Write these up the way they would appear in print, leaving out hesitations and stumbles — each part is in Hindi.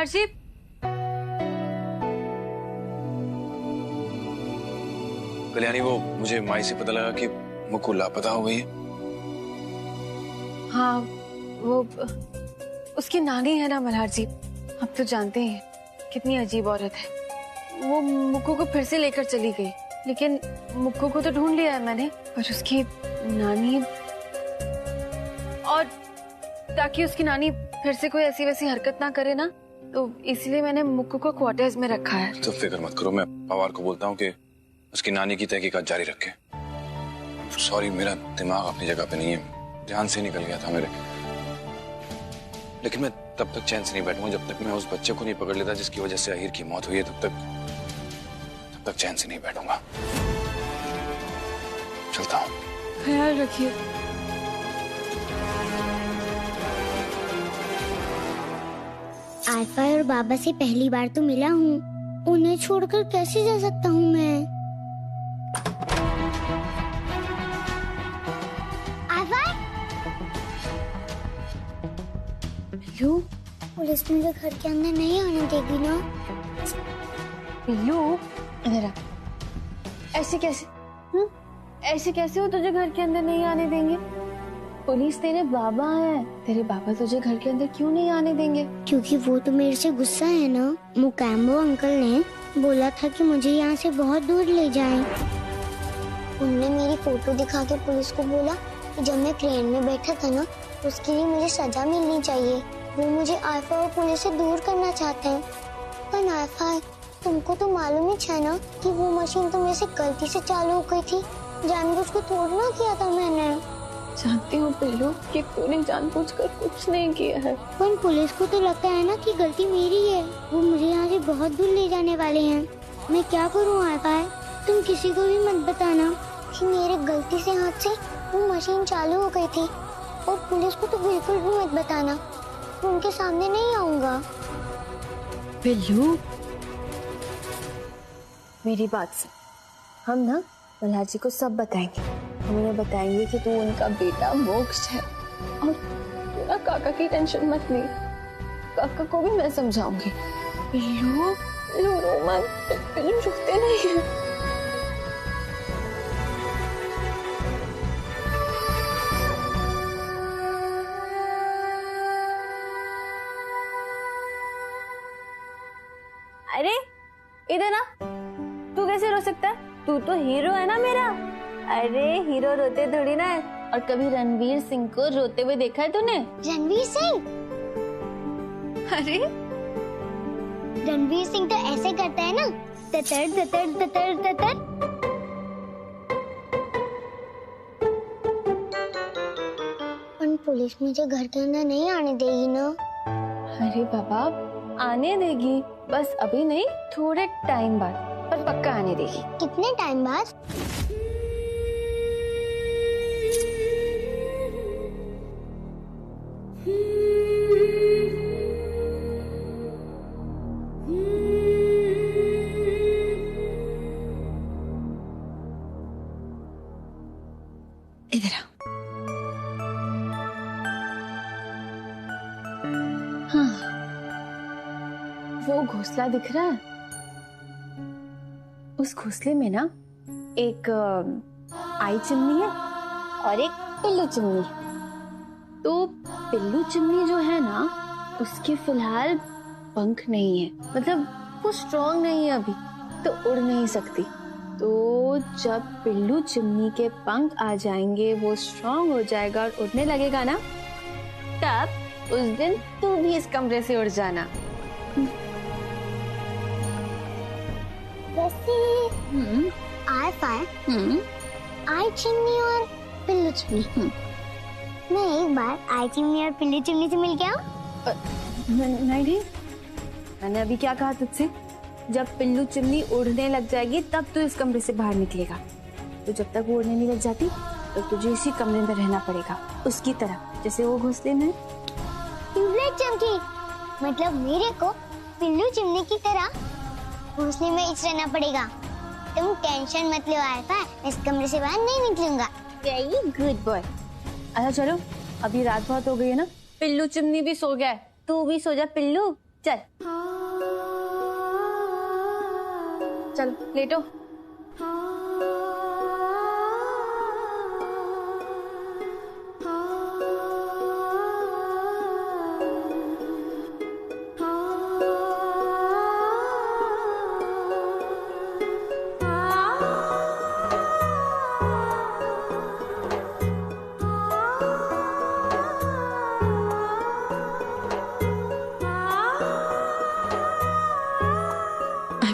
मल्हार जी। कल्याणी, वो मुझे माई से पता लगा कि मुक्कू लापता हो गई है। हाँ, वो उसकी नानी है ना मल्हार जी, आप तो जानते हैं कितनी अजीब औरत है। वो मुक्कू को फिर से लेकर चली गई, लेकिन मुक्कू को तो ढूंढ लिया है मैंने, पर उसकी नानी, और ताकि उसकी नानी फिर से कोई ऐसी वैसी हरकत ना करे ना, तो इसलिए मैंने मुक्कू को क्वार्टर्स में रखा है। तो फिक्र मत करो, मैं पवार को बोलता हूँ कि उसकी नानी की तहकीकात जारी रखे। सॉरी, मेरा दिमाग अपनी जगह पे नहीं है, ध्यान से निकल गया था मेरे। लेकिन मैं तब तक चैन से नहीं बैठूंगा जब तक मैं उस बच्चे को नहीं पकड़ लेता जिसकी वजह से अहीर की मौत हुई है। तब तक चैन से नहीं बैठूंगा। चलता हूँ। ख्याल रखिए। आयफा और बाबा से पहली बार तो मिला हूँ, उन्हें छोड़कर कैसे जा सकता हूँ मैं? आयफा, पिल्लू, पुलिस मुझे घर के अंदर नहीं आने देगी ना? पिल्लू इधर आ। ऐसे कैसे? ऐसे कैसे वो तुझे घर के अंदर नहीं आने देंगे? पुलिस तेरे बाबा है, तेरे बाबा तुझे घर के अंदर क्यों नहीं आने देंगे? क्योंकि वो तो मेरे से गुस्सा है ना। मुकेम्बो अंकल ने बोला था कि मुझे यहाँ से बहुत दूर ले जाएं। उनने मेरी फोटो दिखा के पुलिस को बोला कि जब मैं ट्रेन में बैठा था ना, उसके लिए मुझे सजा मिलनी चाहिए। वो मुझे आयफा और पुलिस से दूर करना चाहते हैं। पर आयफा, तुमको तो मालूम ही है ना कि वो मशीन तो मेरे से गलती से चालू हो गई थी, जानबूझ को तोड़ना किया था मैंने। जानती हूँ पिल्लू कि तूने जानबूझकर कुछ नहीं किया है, पर पुलिस को तो लगता है ना कि गलती मेरी है। वो मुझे यहाँ से बहुत दूर ले जाने वाले हैं। मैं क्या करूँ आयफा? तुम किसी को भी मत बताना कि मेरे गलती से हाथ से वो मशीन चालू हो गई थी, और पुलिस को तो बिल्कुल भी मत बताना। मैं उनके सामने नहीं आऊंगा। पिल्लू मेरी बात सुन, हम ना मल्हार जी को सब बताएंगे। हम उन्हें बताएंगे कि तू उनका बेटा मोक्ष है, और तू ना काका की टेंशन मत ले, काका को भी मैं समझाऊंगी। पिल्लू, पिल्लू रो मत, पिल्लू रुकते नहीं है। अरे इधर ना, तू कैसे रो सकता है? तू तो हीरो है ना मेरा। अरे हीरो रोते थोड़ी ना है। और कभी रणवीर सिंह को रोते हुए देखा है तूने? रणवीर सिंह? अरे रणवीर सिंह तो ऐसे करता है ना, ततर ततर ततर ततर। पर पुलिस मुझे घर के अंदर नहीं आने देगी ना? अरे बाबा, आने देगी, बस अभी नहीं, थोड़े टाइम बाद, पर पक्का आने देगी। कितने टाइम बाद? इधर आओ। हाँ, वो घोंसला दिख रहा है? उस घोंसले में ना एक आई चिमनी है और एक पिल्लू चिमनी। तो पिल्लू चिमनी जो है ना, उसके फिलहाल पंख नहीं है, मतलब वो स्ट्रॉन्ग नहीं है अभी, तो उड़ नहीं सकती। तो जब पिल्लू चिमनी के पंख आ जाएंगे, वो स्ट्रॉन्ग हो जाएगा और उड़ने लगेगा ना, तब उस दिन तू भी इस कमरे से उड़ जाना। वैसे आई चिमनी और पिल्लू चिमनी, मैं एक बार आई चिमनी और पिल्लू चिमनी से मिल गया। नहीं, मैंने अभी क्या कहा तुझसे? जब पिल्लू चिमनी उड़ने लग जाएगी तब तू इस कमरे से बाहर निकलेगा। तो जब तक वो उड़ने नहीं लग जाती तो तुझे इसी कमरे में रहना पड़ेगा, उसकी तरह जैसे वो घोंसले में। ट्यूबलाइट चमकी, मतलब मेरे को पिल्लू चिमनी की तरह घोंसले में इच रहना पड़ेगा। तुम टेंशन मत लो आयफा, इस कमरे से बाहर नहीं निकलूंगा। Very good boy. अच्छा चलो, अभी रात बहुत हो गई है ना, पिल्लू चिमनी भी सो गया है, तू भी सो जा पिल्लू। चल चल लेटो।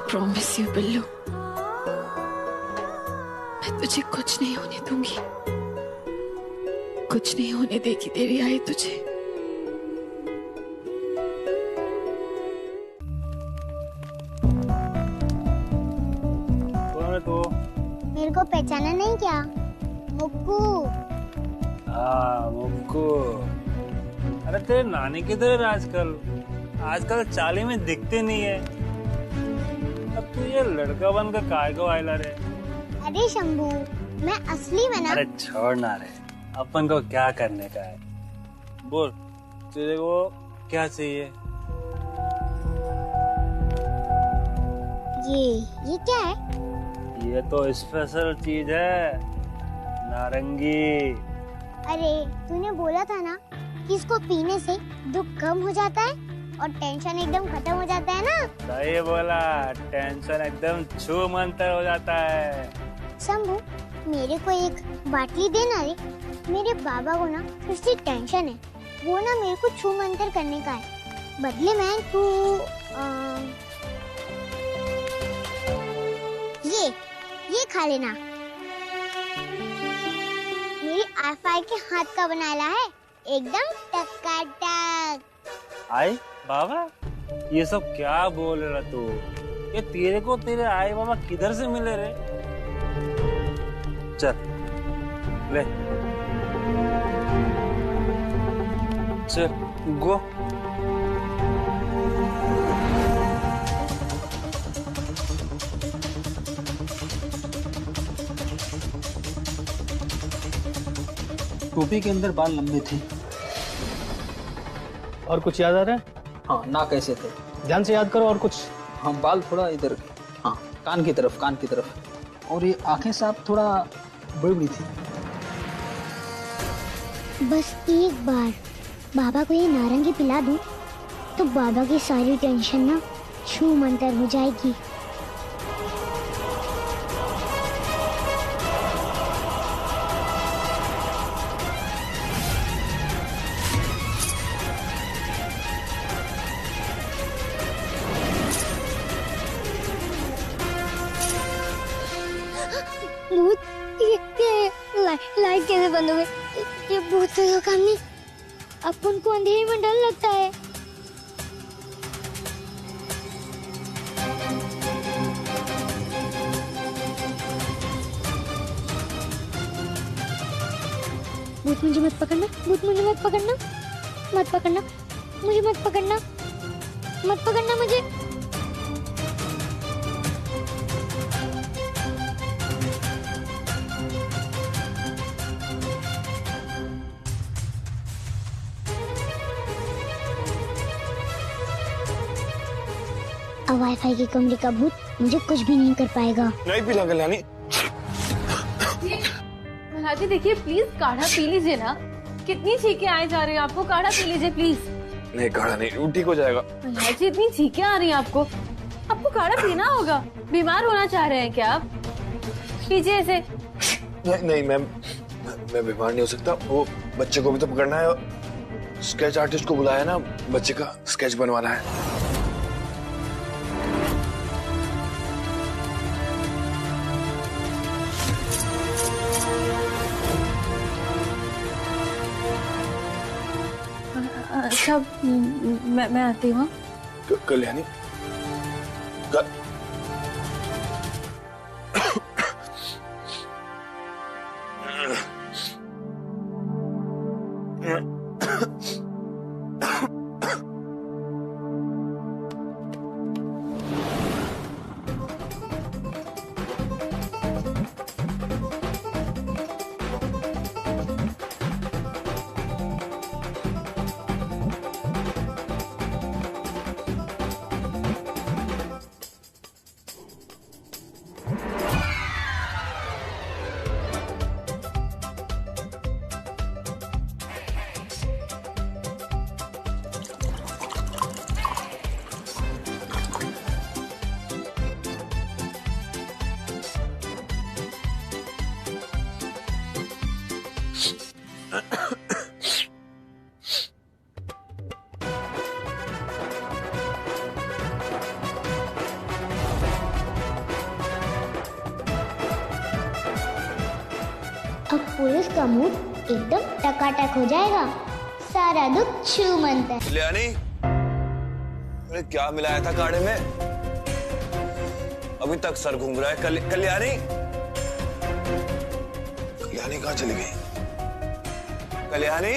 प्रॉमिस यू बिल्लू, मैं तुझे कुछ नहीं होने दूंगी, कुछ नहीं होने देगी तेरी आई तुझे। कौन है तू? मेरे को पहचाना नहीं क्या? मुक्कू। हाँ मुक्कू। अरे तेरे नानी किधर है आजकल? आजकल चाली में दिखते नहीं है। अब तू ये लड़का बनकर काय को आयला रे? अरे शंभू, मैं असली में ना। अरे छोड़ ना रे, अपन को क्या करने का है? बोल तुझे को क्या चाहिए? ये क्या है? ये तो स्पेशल चीज है, नारंगी। अरे तूने बोला था ना कि इसको पीने से दुख कम हो जाता है और टेंशन एकदम खत्म हो जाता है ना। सही बोला, टेंशन एकदम छू मंतर हो जाता है। शंभू, मेरे को एक बाटली देना रे। मेरे बाबा को ना उससे टेंशन है, वो ना मेरे को छू मंतर करने का है। बदले में तू ये खा लेना। मेरी आफाई के हाथ का बनाया है, एकदम टकाटक। आई बाबा, ये सब क्या बोल रहा तू? ये तेरे को तेरे आई बाबा किधर से मिले रे? चल ले, चल गो। टोपी के अंदर बाल लंबे थे। और कुछ याद आ रहा है? हाँ, ना कैसे थे? ध्यान से याद करो। और कुछ? हाँ, बाल थोड़ा इधर, हाँ कान की तरफ। और ये आंखें साफ थोड़ा बड़ी बड़ी थी। बस एक बार बाबा को ये नारंगी पिला दूं तो बाबा की सारी टेंशन ना छू मंतर हो जाएगी। भूत, ये लाइट कैसे बंद हो गई? ये भूत का काम नहीं। अपन को अंधेरे में डर लगता है। भूत मुझे मत पकड़ना, भूत मुझे मत पकड़ना, मत पकड़ना, मुझे मत पकड़ना, मत पकड़ना मुझे। अब वाईफाई के कमरे का भूत मुझे कुछ भी नहीं कर पाएगा। नहीं पीला कल्याणी। महाराज जी देखिए, प्लीज काढ़ा पी लीजिए ना। कितनी छींकें आए जा रही हैं आपको, काढ़ा पी लीजिए प्लीज। नहीं काढ़ा नहीं, ठीक हो जाएगा। महाराज जी इतनी छींकें आ रही हैं आपको काढ़ा पीना होगा। बीमार होना चाह रहे हैं क्या आप? पीजिए ऐसे। नहीं मैम, मैं बीमार नहीं हो सकता। वो बच्चे को भी तो पकड़ना है, स्केच आर्टिस्ट को बुलाया ना, बच्चे का स्केच बनवाना है। अच्छा, मैं आती हूँ। कल्याणी अब पुलिस का मूड एकदम टकाटक हो जाएगा, सारा दुख छू मनता है। कल्याणी, अरे क्या मिलाया था काढ़े में? अभी तक सर घूम रहा है। कल्याणी, कल्याणी कहाँ चली गई? कल्याणी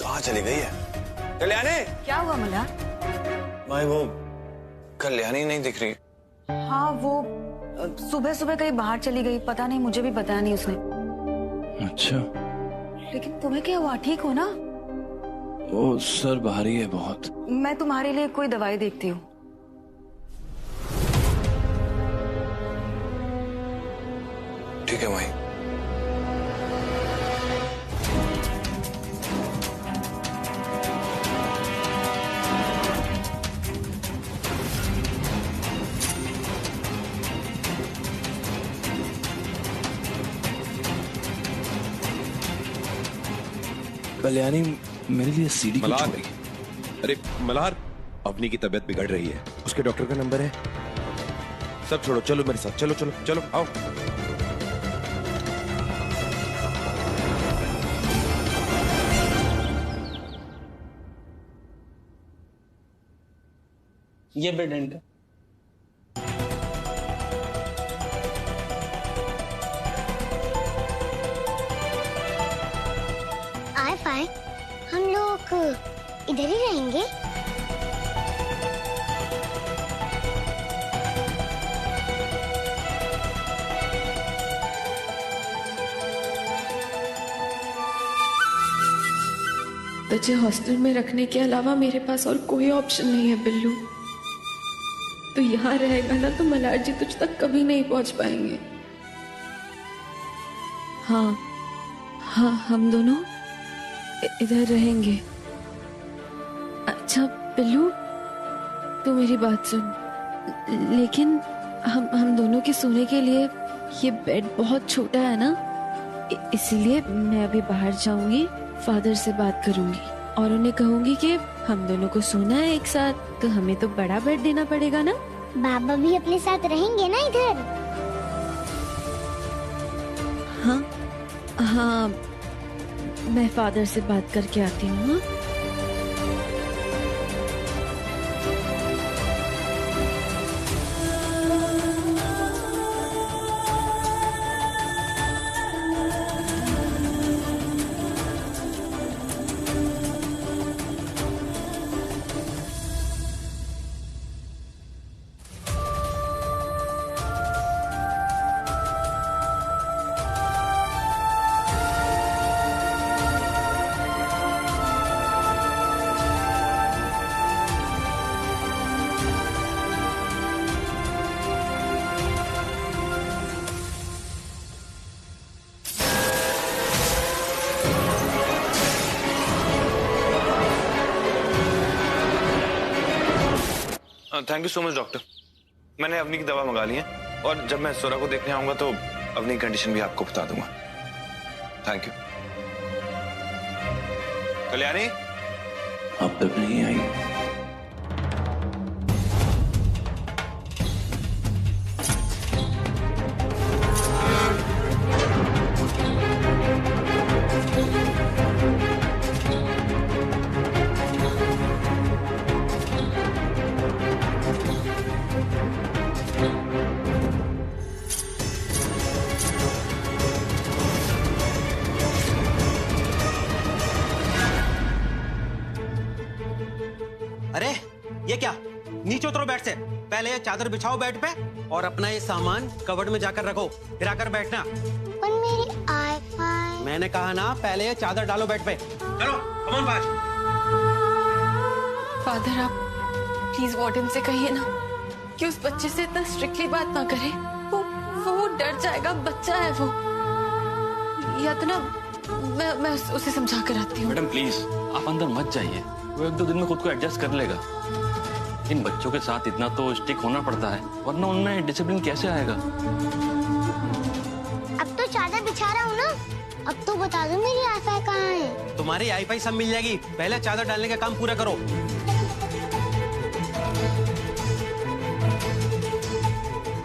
कहाँ चली गई है? कल्याणी, क्या हुआ मल्हार? भाई वो कल्याणी नहीं दिख रही। हाँ, वो सुबह सुबह कहीं बाहर चली गई, पता नहीं, मुझे भी बताया नहीं उसने। अच्छा, लेकिन तुम्हें क्या हुआ? ठीक हो ना? वो सर भारी है बहुत। मैं तुम्हारे लिए कोई दवाई देखती हूँ। ठीक है माई। कल्याणी मेरे लिए सीडी क्यों छोड़ गई? अरे मल्हार, अवनी की तबीयत बिगड़ रही है, उसके डॉक्टर का नंबर है। सब छोड़ो, चलो मेरे साथ, चलो चलो चलो, आओ। ये बेड इनका। आए हम लोग इधर ही रहेंगे। तुझे हॉस्टल में रखने के अलावा मेरे पास और कोई ऑप्शन नहीं है बिल्लू। तू यहाँ रहेगा ना तो मल्हार जी तुझ तक कभी नहीं पहुंच पाएंगे। हाँ हाँ, हम दोनों इधर रहेंगे। अच्छा बिल्लू, तू मेरी बात सुन, लेकिन हम दोनों के सोने के लिए ये बेड बहुत छोटा है ना, इसीलिए मैं अभी बाहर जाऊंगी, फादर से बात करूंगी और उन्हें कहूंगी कि हम दोनों को सोना है एक साथ, तो हमें तो बड़ा बेड देना पड़ेगा ना। बाबा भी अपने साथ रहेंगे ना इधर? हाँ हाँ, मैं फादर से बात करके आती हूँ। हाँ? Thank you so much doctor. मैंने अवनी की दवा मंगा ली है और जब मैं सोरा को देखने आऊंगा तो अवनी की कंडीशन भी आपको बता दूंगा। Thank you. कल्याणी अब तक नहीं आई। अरे ये क्या, नीचे उतरो बेड से। पहले ये चादर बिछाओ बेड पे और अपना ये सामान कबर्ड में जाकर रखो, फिर आकर बैठना। पर मेरी आईफाई। मैंने कहा ना, पहले ये चादर डालो बेड पे। चलो कम ऑन फास्ट। फादर आप प्लीज वार्डन से कहिए ना कि उस बच्चे से इतना स्ट्रिक्टली बात ना करे। वो डर जाएगा, बच्चा है वो। या तो ना मैं उसे समझा कर आती हूँ। मैडम प्लीज आप अंदर मत जाइए, वो 1-2 दिन में खुद को एडजस्ट कर लेगा। इन बच्चों के साथ इतना तो स्टिक होना पड़ता है, वरना उनमें डिसिप्लिन कैसे आएगा। अब तो चादर बिछा रहा हूँ ना, अब तो बता दो मेरी आईफाई कहाँ तुम्हारी आई-फाई सब मिल जाएगी, पहले चादर डालने का काम पूरा करो।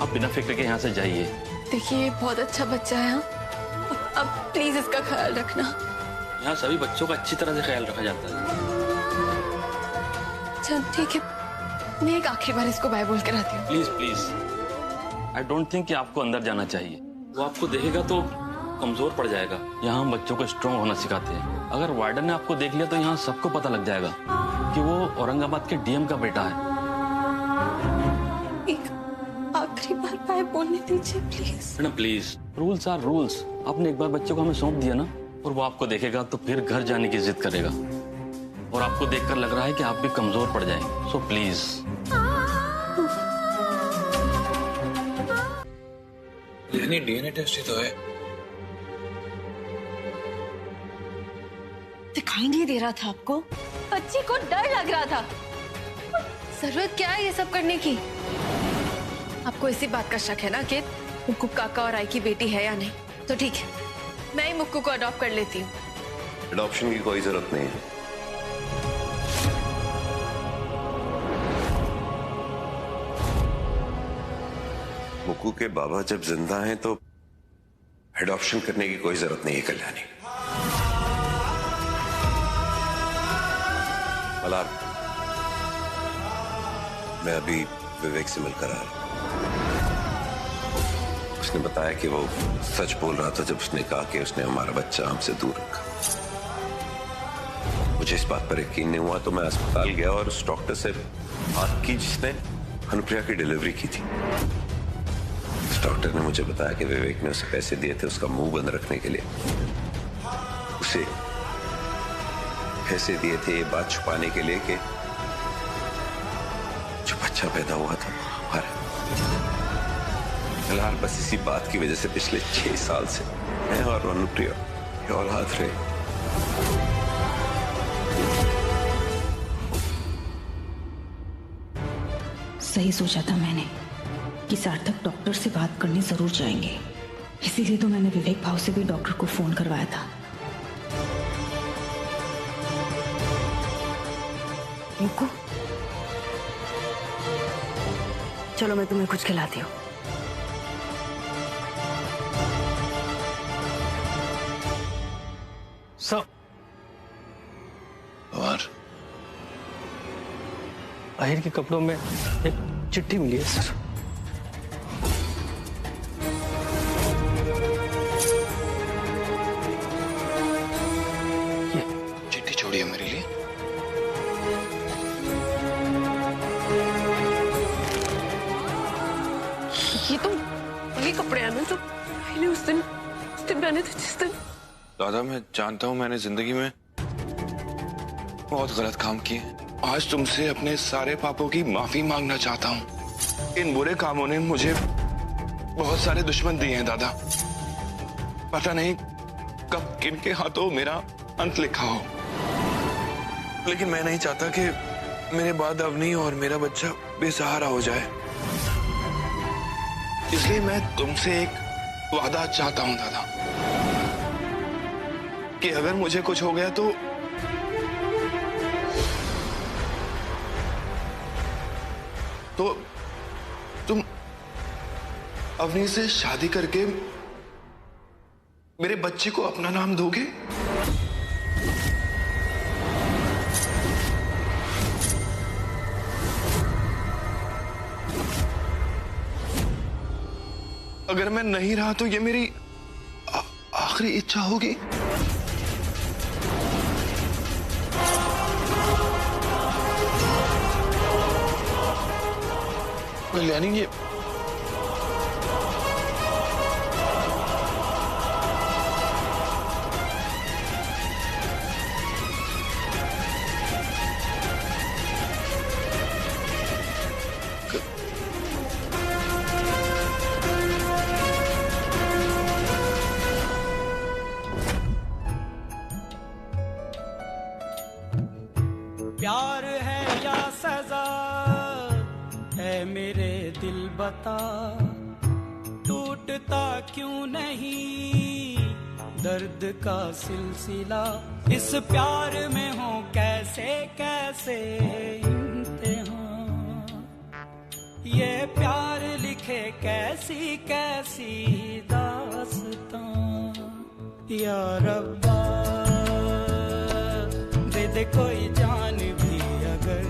आप बिना फिक्र के यहाँ से जाइए। देखिए, ये बहुत अच्छा बच्चा है। अब प्लीज इसका ख्याल रखना। यहाँ सभी बच्चों का अच्छी तरह से ख्याल रखा जाता है। चल ठीक है, मैं एक आखिरी बार इसको बाय बोल कर आती हूँ। Please please, I don't think कि आपको अंदर जाना चाहिए। वो आपको देखेगा तो कमजोर पड़ जाएगा। यहाँ हम बच्चों को स्ट्रांग होना सिखाते हैं। अगर वार्डन ने आपको देख लिया तो यहाँ सबको पता लग जाएगा कि वो औरंगाबाद के डीएम का बेटा है। एक आखिरी बार बाय बोलने दीजिए please. Madam please, rules are rules. आपने एक बार बच्चों को हमें सौंप दिया ना, और वो आपको देखेगा तो फिर घर जाने की जिद करेगा, और आपको देखकर लग रहा है कि आप भी कमजोर पड़ जाएंगे। So please. यानी डीएनए टेस्ट ही तो है। दिखाई नहीं दे रहा था आपको? बच्ची को डर लग रहा था। जरूरत क्या है ये सब करने की? आपको इसी बात का शक है ना कि मुक्कू काका और आई की बेटी है या नहीं? तो ठीक है, मैं ही मुक्कू को अडॉप्ट कर लेती हूँ। अडॉप्शन की कोई जरूरत नहीं है। मुक्कू के बाबा जब जिंदा हैं तो एडॉप्शन करने की कोई जरूरत नहीं है कल्याणी। मलार, मैं अभी विवेक से मिलकर आ रहा हूं। उसने बताया कि वो सच बोल रहा था जब उसने कहा कि उसने हमारा बच्चा हमसे दूर रखा। मुझे इस बात पर यकीन नहीं हुआ तो मैं अस्पताल गया और उस डॉक्टर से बात की जिसने अनुप्रिया की डिलीवरी की थी। डॉक्टर ने मुझे बताया कि विवेक ने उसे पैसे दिए थे उसका मुंह बंद रखने के लिए। उसे पैसे दिए थे ये बात छुपाने के लिए कि जो बच्चा पैदा हुआ था हमारा। फिलहाल बस इसी बात की वजह से पिछले 6 साल से मैं और अनुप्रिया ये औलाद रहे। सही सोचा था मैंने कि सार्थक डॉक्टर से बात करने जरूर जाएंगे, इसीलिए तो मैंने विवेक भाव से भी डॉक्टर को फोन करवाया था। मुक्कू, चलो मैं तुम्हें कुछ खिलाती हूँ। सर, और आहिर के कपड़ों में एक चिट्ठी मिली है सर। चिट्ठी छोड़ी है मेरे लिए। ये तो वही कपड़े हैं ना जो पहले उस दिन पहने थे जिस दिन। दादा, मैं जानता हूँ मैंने जिंदगी में बहुत गलत काम किए। आज तुमसे अपने सारे पापों की माफी मांगना चाहता हूँ। इन बुरे कामों ने मुझे बहुत सारे दुश्मन दिए हैं दादा। पता नहीं कब किनके हाथों मेरा अंत लिखा हो, लेकिन मैं नहीं चाहता कि मेरे बाद अवनी और मेरा बच्चा बेसहारा हो जाए। इसलिए मैं तुमसे एक वादा चाहता हूं दादा कि अगर मुझे कुछ हो गया तो तुम अवनी से शादी करके मेरे बच्चे को अपना नाम दोगे? अगर मैं नहीं रहा तो ये मेरी आखिरी इच्छा होगी। कल्याणी, ये प्यार है या सजा है मेरे दिल बता, टूटता क्यों नहीं दर्द का सिलसिला, इस प्यार में हो कैसे कैसे इम्तिहान, ये प्यार लिखे कैसी कैसी दास्तां। या रब्बा दे दे कोई जान भी अगर,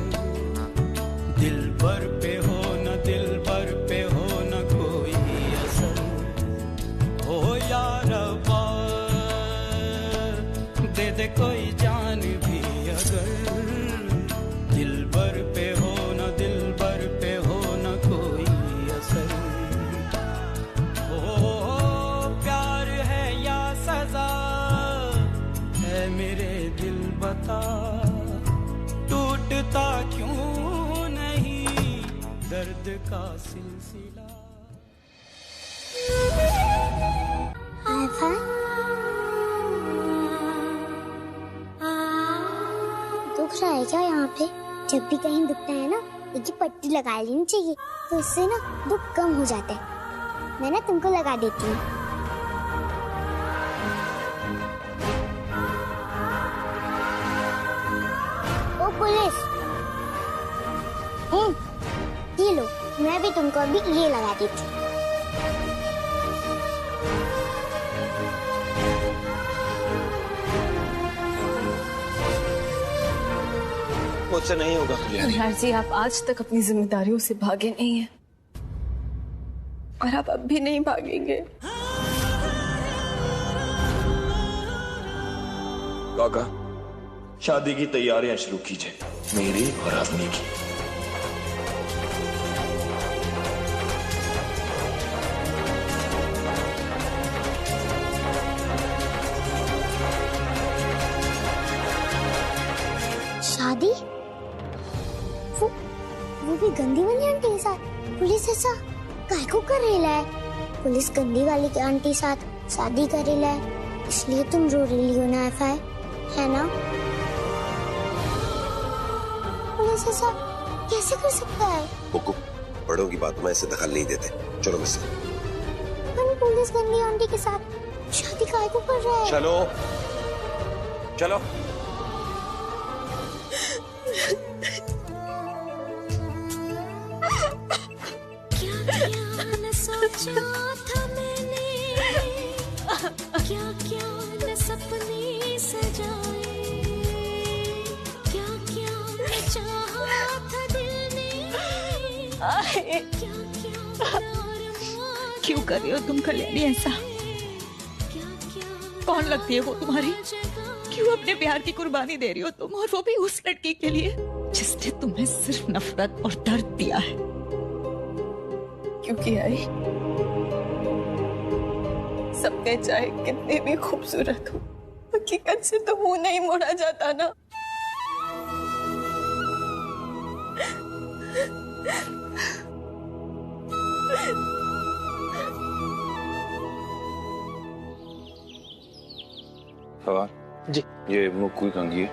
दिल भर पे हो न दिल भर पे हो न कोई असर, हो या रब्बा दे दे कोई जान भी अगर, दिल भर पे हो न दिल भर पे हो न कोई असर। ओ प्यार है या सजा है मेरे दिल बता, टूटता क्यों नहीं दर्द का सिलसिला। दुख रहा है क्या यहाँ पे? जब भी कहीं दुखता है ना, एक पट्टी लगा लेनी चाहिए, तो इससे ना दुख कम हो जाता है। मैं ना तुमको लगा देती हूँ। ओ पुलिस, ये लो, मैं भी तुमको अभी ये लगा देती हूँ। मुझसे नहीं होगा कल्याणी। यार जी, आप आज तक अपनी जिम्मेदारियों से भागे नहीं हैं और आप अब भी नहीं भागेंगे। काका, शादी की तैयारियां शुरू कीजिए, मेरी और अपनी की। शादी? वो भी गंदी वाली आंटी के साथ? पुलिस ऐसा काहे को कर रही है? पुलिस गंदी वाली की आंटी साथ शादी कर रही है, इसलिए तुम रो रही हो ना एफआई, है ना? पुलिस ऐसा कैसे कर सकता है? बुक्कू, बड़ों की बातों में ऐसे दखल नहीं देते। चलो मिस्टर। पुलिस गंदी आंटी के साथ शादी काहे को कर रहा है? चलो चलो। सोचा था मैंने, क्या क्या न सपने सजाए, क्या क्या न चाहा था दिल ने, क्या क्या क्यों कर रही हो तुम कल्याणी ऐसा? कौन लगती है वो तुम्हारी? क्यों अपने प्यार की कुर्बानी दे रही हो तुम, और वो भी उस लड़की के लिए जिसने तुम्हें सिर्फ नफरत और दर्द दिया है? क्योंकि आई सबने चाहे कितने भी खूबसूरत हो, हकीकत से तो मुंह नहीं मोड़ा जाता ना। जी, ये मुक्कू की कंघी है,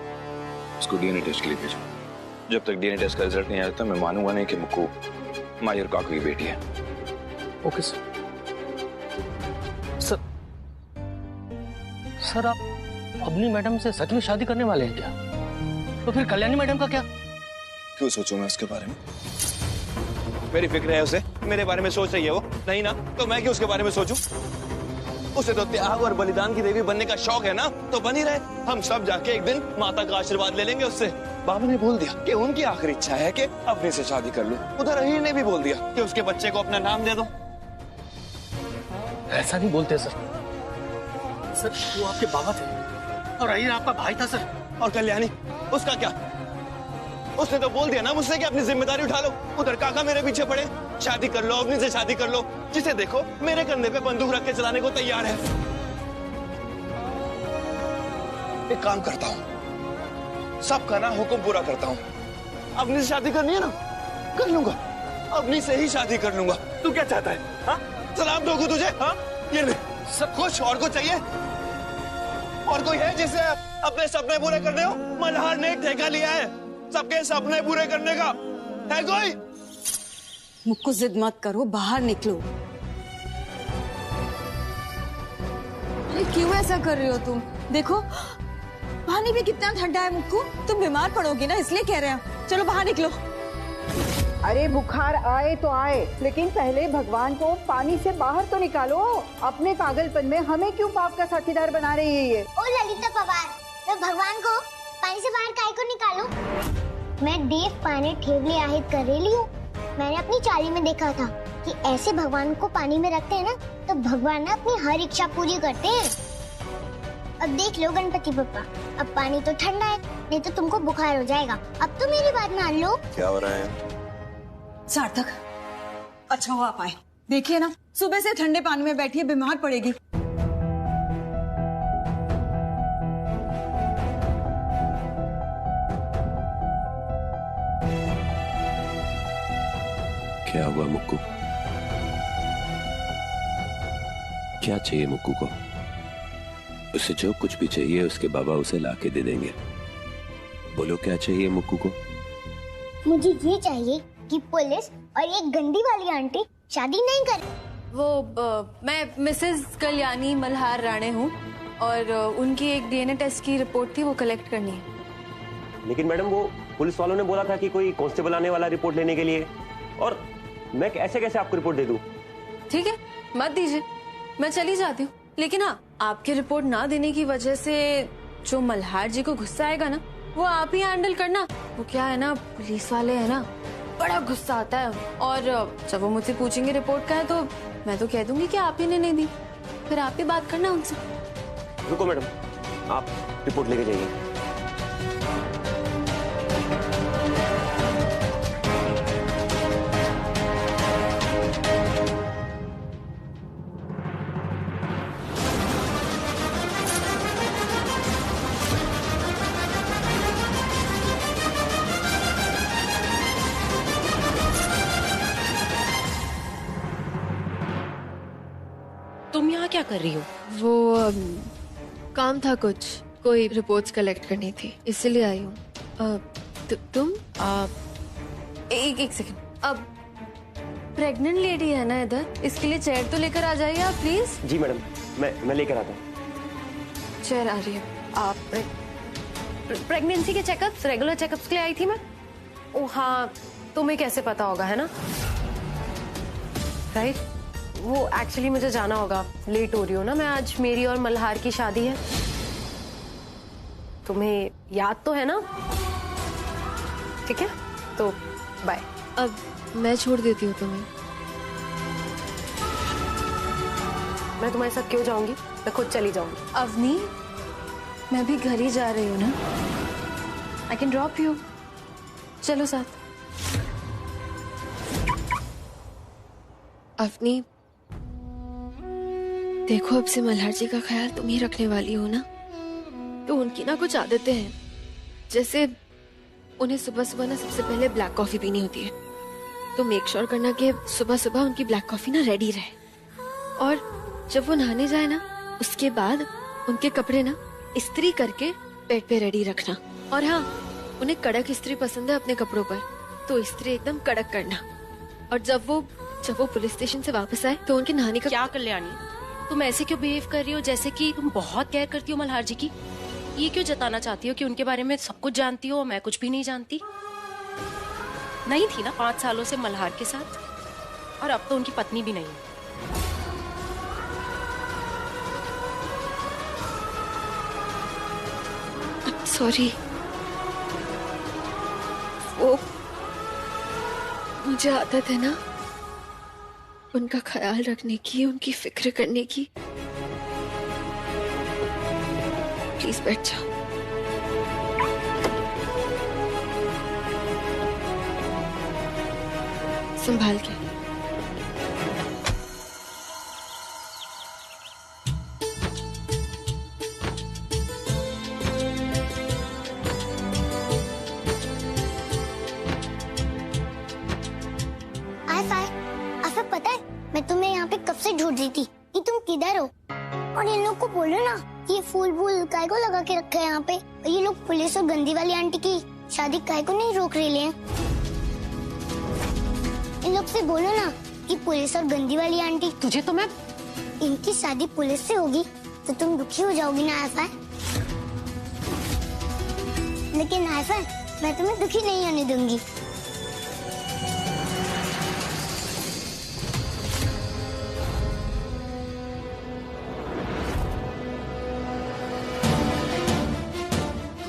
उसको डीएनए टेस्ट के लिए भेजो। जब तक डीएनए टेस्ट का रिजल्ट नहीं आता मैं मानूंगा नहीं कि मुक्कू माई और काकू की बेटी है। Okay sir. सर आप अपनी मैडम से सच में शादी करने वाले हैं क्या? तो फिर कल्याणी मैडम का क्या? क्यों सोचूं मैं उसके बारे में? मेरी फिक्र है उसे, मेरे बारे में सोच रही है वो, नहीं ना? तो मैं क्यों उसके बारे में सोचूं? उसे तो त्याग और बलिदान की देवी बनने का शौक है ना, तो बनी रहे। हम सब जाके एक दिन माता का आशीर्वाद ले लेंगे उससे। बाबा ने बोल दिया कि उनकी आखिरी इच्छा है कि अपने से शादी कर लूं। उधर अहीर ने भी बोल दिया कि उसके बच्चे को अपना नाम दे दो। ऐसा नहीं बोलते सर। सर वो आपके बाबा थे और अहीर आपका भाई था सर। और कल्याणी, उसका क्या? उसने तो बोल दिया ना मुझसे कि अपनी जिम्मेदारी उठा लो। उधर काका मेरे पीछे पड़े, शादी कर लो, अग्नि से शादी कर लो। जिसे देखो मेरे कंधे पे बंदूक रख के चलाने को तैयार है। एक काम करता हूँ, सबका ना हुक्म पूरा करता हूँ। अग्नि से शादी करनी है ना, कर लूंगा, अग्नि से ही शादी कर लूंगा। तू क्या चाहता है? हाँ, सलाम दोगे तुझे? हाँ, ये ले। सब कुछ और को चाहिए? और कोई है जिसे अपने सपने पूरे करने हो? मल्हार ने एक ठेका लिया है सबके सपने पूरे करने का, है कोई? मुझको जिद मत करो, बाहर निकलो। अरे क्यों ऐसा कर रही हो तुम? देखो पानी भी कितना ठंडा है मुक्कू, तुम बीमार पड़ोगी ना, इसलिए कह रहे हैं। चलो बाहर निकलो। अरे बुखार आए तो आए, लेकिन पहले भगवान को पानी से बाहर तो निकालो। अपने पागलपन में हमें क्यों पाप का साथीदार बना रही है ये? ओ ललिता पवार, मैं भगवान को पानी से बाहर काहे को निकालूं? मैं देव पानी ठेवली आहित करेली हूँ। मैंने अपनी चाली में देखा था कि ऐसे भगवान को पानी में रखते हैं ना, तो भगवान ना अपनी हर इच्छा पूरी करते हैं। अब देख लो गणपति बप्पा, अब पानी तो ठंडा है, नहीं तो तुमको बुखार हो जाएगा। अब तो मेरी बात मान लो। क्या हो रहा है? सार्थक, अच्छा हुआ आप आए। देखिए ना, सुबह से ठंडे पानी में बैठी है, बीमार पड़ेगी। क्या हुआ मुक्कू? क्या चाहिए मुक्कू को? उसे जो कुछ भी चाहिए उसके बाबा उसे लाके दे देंगे। बोलो क्या चाहिए मुक्कू को? मुझे ये चाहिए कि पुलिस और एक गंदी वाली आंटी शादी नहीं करे। मैं मिसेस कल्याणी मल्हार राणे हूँ और उनकी एक डीएनए टेस्ट की रिपोर्ट थी, वो कलेक्ट करनी है। लेकिन मैडम वो पुलिस वालों ने बोला था कि कोई कांस्टेबल आने वाला रिपोर्ट लेने के लिए, और मैं कैसे कैसे आपको रिपोर्ट दे दूं? ठीक है, मत दीजिए, मैं चली जाती हूँ। लेकिन हाँ, आपकी रिपोर्ट ना देने की वजह से जो मल्हार जी को गुस्सा आएगा ना, वो आप ही हैंडल करना। वो क्या है ना, पुलिस वाले है ना, बड़ा गुस्सा आता है, और जब वो मुझसे पूछेंगे रिपोर्ट का है तो मैं तो कह दूंगी कि आप ही ने नहीं दी, फिर आप ही बात करना उनसे। रुको मैडम, आप रिपोर्ट लेके जाइए। तुम यहाँ क्या कर रही हो? वो काम था कुछ, कोई रिपोर्ट्स कलेक्ट करनी थी, इसलिए आई हूँ। तुम एक सेकंड, अब प्रेग्नेंट लेडी है ना इधर, इसके लिए चेयर तो लेकर आ जाइए आप प्लीज। जी मैडम, मैं लेकर आता हूँ। चेयर आ रही है। आप प्रेगनेंसी के चेकअप्स, रेगुलर चेकअप्स के लिए आई थी मैं। ओ हाँ, तुम्हें कैसे पता होगा, है ना? राइट, वो एक्चुअली मुझे जाना होगा, लेट हो रही हो ना मैं आज, मेरी और मल्हार की शादी है। तुम्हें याद तो है ना? ठीक है, तो बाय। अब मैं छोड़ देती हूँ तुम्हें। मैं तुम्हारे साथ क्यों जाऊंगी, मैं खुद चली जाऊंगी। अवनी, मैं भी घर ही जा रही हूँ ना, आई कैन ड्रॉप यू, चलो साथ। अवनी देखो, अब से मल्हार जी का ख्याल तुम ही रखने वाली हो ना, तो उनकी ना कुछ आदतें हैं, जैसे उन्हें सुबह सुबह ना सबसे पहले ब्लैक कॉफी पीनी होती है, तो मेक श्योर करना कि सुबह सुबह उनकी ब्लैक कॉफी ना रेडी रहे। और जब वो नहाने जाए ना, उसके बाद उनके कपड़े ना इस्त्री करके बेड पे रेडी रखना। और हाँ, उन्हें कड़क इस्त्री पसंद है अपने कपड़ों पर, तो इस्त्री एकदम कड़क करना। और जब वो पुलिस स्टेशन से वापस आए तो उनके नहाने का। क्या कल्याणी, तुम ऐसे क्यों बिहेव कर रही हो जैसे कि तुम बहुत केयर करती हो मल्हार जी की? ये क्यों जताना चाहती हो कि उनके बारे में सब कुछ जानती हो, मैं कुछ भी नहीं जानती? नहीं थी ना 5 सालों से मल्हार के साथ, और अब तो उनकी पत्नी भी नहीं है। सॉरी, वो मुझे आदत है ना उनका ख्याल रखने की, उनकी फिक्र करने की। प्लीज बैठ जाओ। संभाल के। पता है, मैं तुम्हें यहाँ पे कब से ढूंढ रही थी कि तुम किधर हो। और इन लोग को बोलो ना, ये फूल काय को लगा के रखा है यहाँ पे, और ये लोग पुलिस और गंदी वाली आंटी की शादी काय को नहीं रोक रहे हैं। इन लोग से बोलो ना कि पुलिस और गंदी वाली आंटी, तुझे तो मैं, इनकी शादी पुलिस से होगी तो तुम दुखी हो जाओगी ना आयफा। लेकिन आयफा, मैं तुम्हें दुखी नहीं होने दूंगी।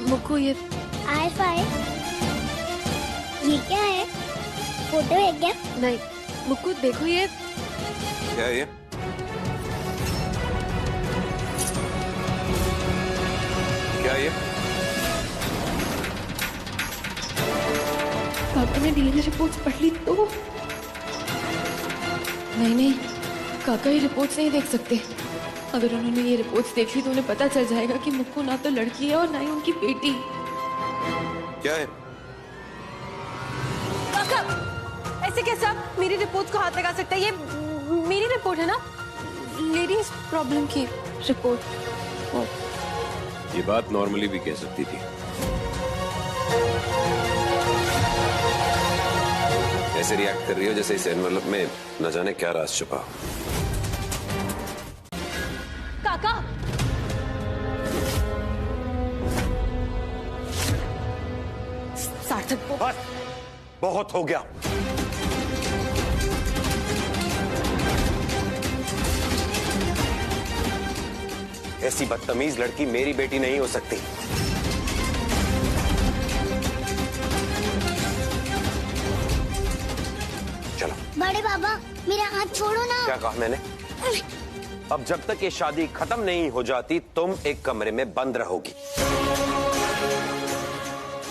मुक्कू ये आयफा, ये क्या है? फोटो है क्या? नहीं मुक्कू देखो ये क्या है ये? क्या ये? काका ने डीएनए रिपोर्ट्स पढ़ ली तो? नहीं काका ये रिपोर्ट्स नहीं देख सकते। अगर उन्होंने ये रिपोर्ट्स देख ली तो उन्हें पता चल जाएगा कि मुक्कू ना तो लड़की है और ना ही उनकी बेटी। क्या है? काका ऐसे कैसे आप मेरी रिपोर्ट को हाथ लगा सकते हैं? ये मेरी रिपोर्ट है ना, लेडीज प्रॉब्लम की रिपोर्ट। ये बात नॉर्मली भी कह सकती थी। ऐसे रिएक्ट कर रही हो जैसे इस एनवलप में न जाने क्या राज छुपा। काका सार्थक को बस बहुत हो गया। ऐसी बदतमीज लड़की मेरी बेटी नहीं हो सकती। चलो। बड़े बाबा मेरा हाथ छोड़ो ना। क्या कहा मैंने? अब जब तक ये शादी खत्म नहीं हो जाती तुम एक कमरे में बंद रहोगी।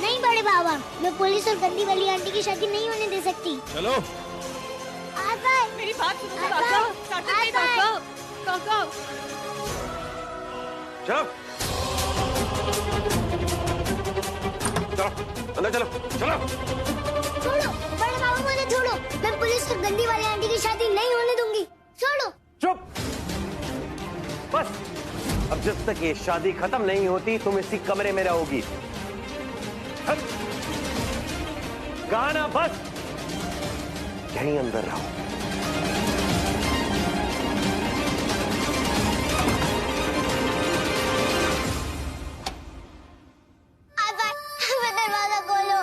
नहीं बड़े बाबा, मैं पुलिस और गंदी वाली आंटी की शादी नहीं होने दे सकती। चलो। मेरी बात सुनो काका। काका काका चलो चलो अंदर चलो चलो। छोड़ो बड़े बाबा, मुझे छोड़ो। मैं पुलिस और गंदी वाली आंटी की शादी नहीं होने दूंगी। छोड़ो। चुप। बस अब जब तक ये शादी खत्म नहीं होती तुम इसी कमरे में रहोगी। गाना बस यहीं अंदर रहो। दरवाजा खोलो।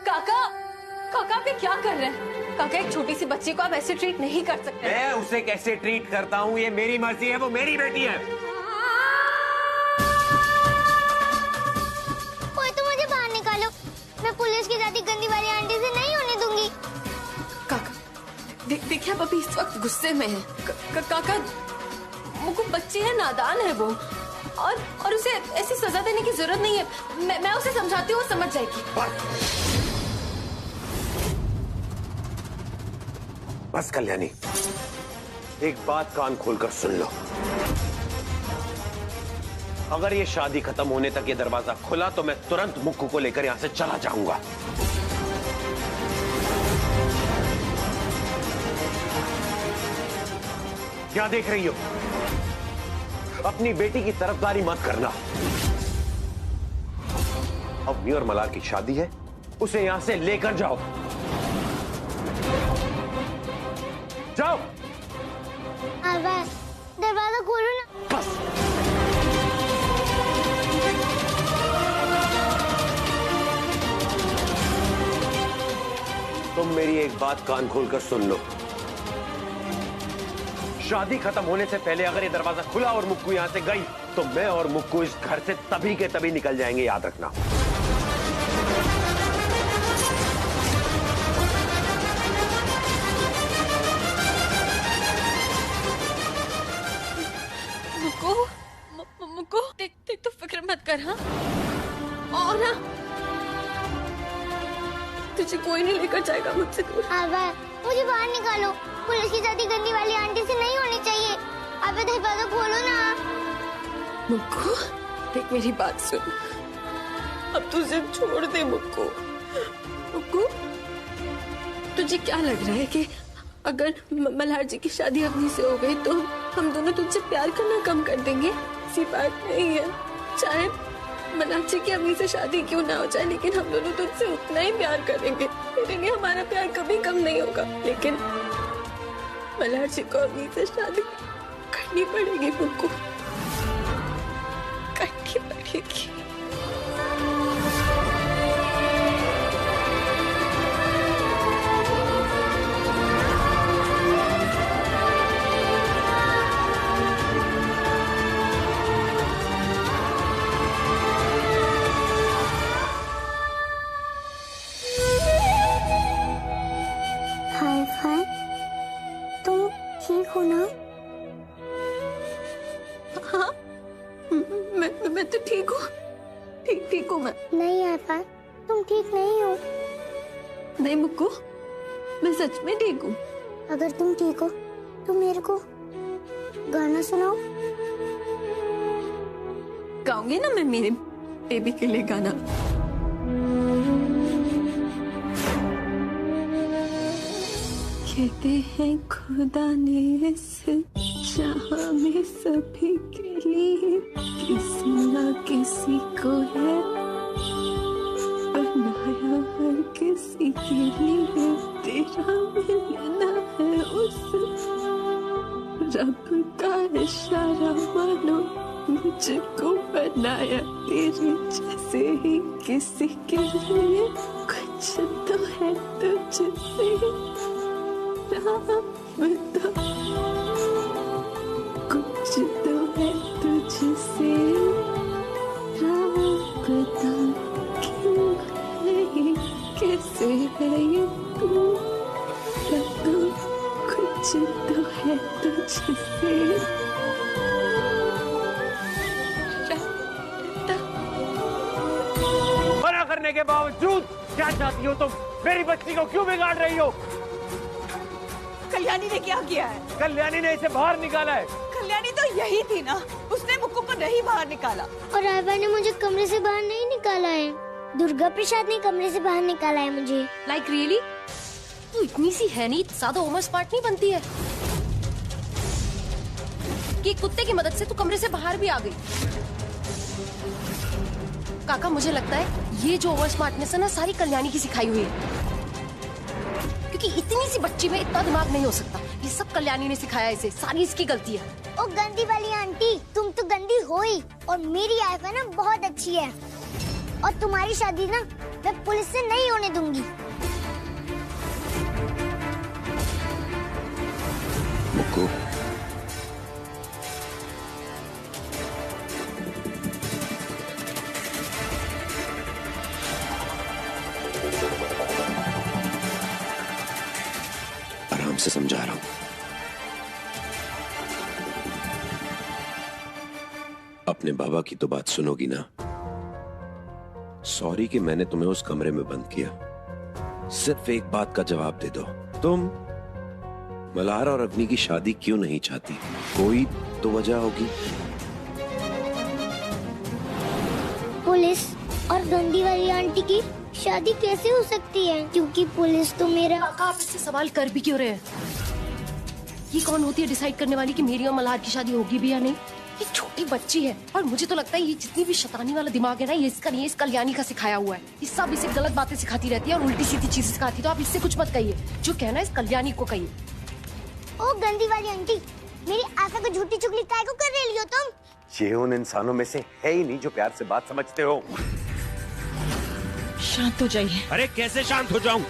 काका काका आप ये क्या कर रहे हैं? काका एक छोटी सी बच्ची को आप ऐसे ट्रीट नहीं कर सकते। मैं उसे कैसे ट्रीट करता हूँ ये मेरी मर्जी है, वो मेरी बेटी है। कोई तो मुझे बाहर निकालो। मैं पुलिस की शादी गंदी वाली आंटी से नहीं होने दूंगी। काका देखिए आप अभी इस वक्त गुस्से में हैं। काका मुझको बच्ची है, नादान है वो, और उसे ऐसी सजा देने की जरूरत नहीं है। मैं उसे समझाती हूँ, समझ जाएगी। बस कल्याणी, एक बात कान खोलकर सुन लो। अगर ये शादी खत्म होने तक ये दरवाजा खुला तो मैं तुरंत मुक्कू को लेकर यहां से चला जाऊंगा। क्या देख रही हो? अपनी बेटी की तरफदारी मत करना। अवनी और मलार की शादी है, उसे यहां से लेकर जाओ। जाओ। दरवाजा खोलो ना। बस तुम मेरी एक बात कान खोलकर सुन लो। शादी खत्म होने से पहले अगर ये दरवाजा खुला और मुक्कू यहां से गई तो मैं और मुक्कू इस घर से तभी के तभी निकल जाएंगे, याद रखना। मुक्कू देख तो फिक्र मत कर। हाँ और ना तुझे कोई नहीं लेकर जाएगा मुझसे दूर। मुझे बाहर निकालो। पुलिस की शादी गंदी वाली आंटी से नहीं होनी चाहिए। अब दरवाजा खोलो ना। मुक्कू देख मेरी बात सुन, अब तू जिद छोड़ दे मुक्कू। मुक्कू तुझे क्या लग रहा है कि अगर मल्हार जी की शादी अपनी से हो गई तो हम दोनों तुझसे प्यार करना कम कर देंगे? ऐसी बात नहीं है। चाहे मल्हार जी की अम्मी से शादी क्यों ना हो जाए, लेकिन हम दोनों तुझसे उतना ही प्यार करेंगे। तेरे लिए हमारा प्यार कभी कम नहीं होगा, लेकिन मल्हार जी को अम्मी से शादी करनी पड़ेगी मुक्कू। ठीक हूँ मैं। नहीं आफा, तुम ठीक नहीं हो। नहीं मुक्कू, मैं सच में ठीक हूँ। अगर तुम ठीक हो तो मेरे को गाना सुनाओ। गाऊंगी ना मैं मेरे बेबी के लिए गाना। कहते हैं खुदा ने इस जहां में सभी के लिए किसी ना किसी को है बनाया, हर किसी के लिए तेरा मिलना है उस रब का इशारा मानो, मुझको बनाया तेरे जैसे ही किसी के लिए कुछ तो है तुझसे बता, कुछ तो है तुझसे बता, क्यों है ये, कैसे है ये तू, कुछ तो है तुझसे। मना करने के बावजूद क्या चाहती हो तुम? मेरी बच्ची को क्यों बिगाड़ रही हो? कल्याणी ने क्या किया है? कल्याणी ने इसे बाहर निकाला है। कल्याणी तो यही थी ना, उसने मुक्कू को नहीं बाहर निकाला। और आभा ने मुझे कमरे से बाहर नहीं निकाला है, दुर्गा प्रसाद ने कमरे से बाहर निकाला है मुझे। Like really? तू इतनी सी है नहीं, ज्यादा ओवर स्मार्ट नहीं बनती है कि कुत्ते की मदद से तू कमरे से बाहर भी आ गई। काका मुझे लगता है ये जो ओवर स्मार्टनेस है ना, सारी कल्याणी की सिखाई हुई है, क्योंकि इतनी सी बच्ची में इतना दिमाग नहीं हो सकता। ये सब कल्याणी ने सिखाया इसे, सारी इसकी गलती है। ओ गंदी वाली आंटी, तुम तो गंदी हो ही, और मेरी आइफा ना बहुत अच्छी है, और तुम्हारी शादी ना मैं पुलिस से नहीं होने दूंगी। मुक्कू, आराम से समझा रहा हूं। अपने बाबा की तो बात सुनोगी ना? सॉरी कि मैंने तुम्हें उस कमरे में बंद किया। सिर्फ एक बात का जवाब दे दो, तुम मल्हार और अग्नि की शादी क्यों नहीं चाहती? कोई तो वजह होगी। पुलिस और गंदी वाली आंटी की शादी कैसे हो सकती है? क्योंकि पुलिस तो मेरा। काका आप इससे सवाल कर भी क्यों रहे हैं? ये कौन होती है डिसाइड करने वाली कि मेरी और मल्हार की शादी होगी भी या नहीं? ये छोटी बच्ची है, और मुझे तो लगता है ये जितनी भी शैतानी वाला दिमाग है ना, ये इसका नहीं है, इस कल्याणी का सिखाया हुआ है। ये सब इसे गलत बातें सिखाती रहती है और उल्टी सीधी चीजें सिखाती है। तो आप इससे कुछ मत कहिए, जो कहना है इस कल्याणी को कहिए। ओ गंदी वाली आंटी, मेरी आशा को झूठी चुगली काय को कर रही हो तुम? ये उन इंसानों में से है ही नहीं जो प्यार से बात समझते हो। शांत हो जाइए। अरे कैसे शांत हो जाऊं?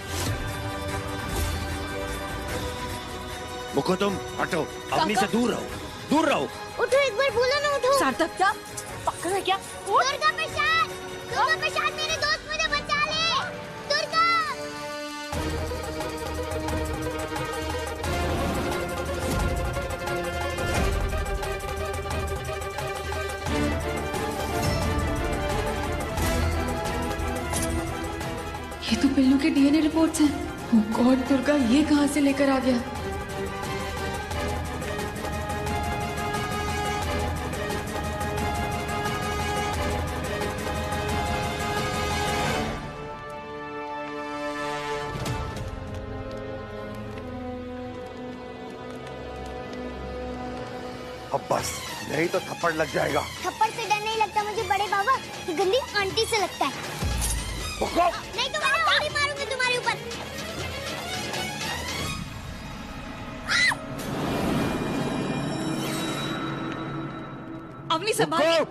मुक्कू तुम हटो, अग्नि से दूर रहो, दूर रहो। उठो, एक बार बोलो ना, उठो। सार्थक क्या पक्का है क्या? दुर्गा प्रसाद, दुर्गा प्रसाद, मेरे दोस्त मुझे बचा ले। दुर्गा। ये तो पिल्लू के डीएनए रिपोर्ट्स हैं। ओह गॉड, दुर्गा ये कहां से लेकर आ गया? अब बस, नहीं तो थप्पड़ लग जाएगा। थप्पड़ से डर नहीं लगता मुझे बड़े बाबा, ये गंदी आंटी से लगता है। नहीं तो मैं और ही मारूंगी तुम्हारे ऊपर। अवनी संभाल।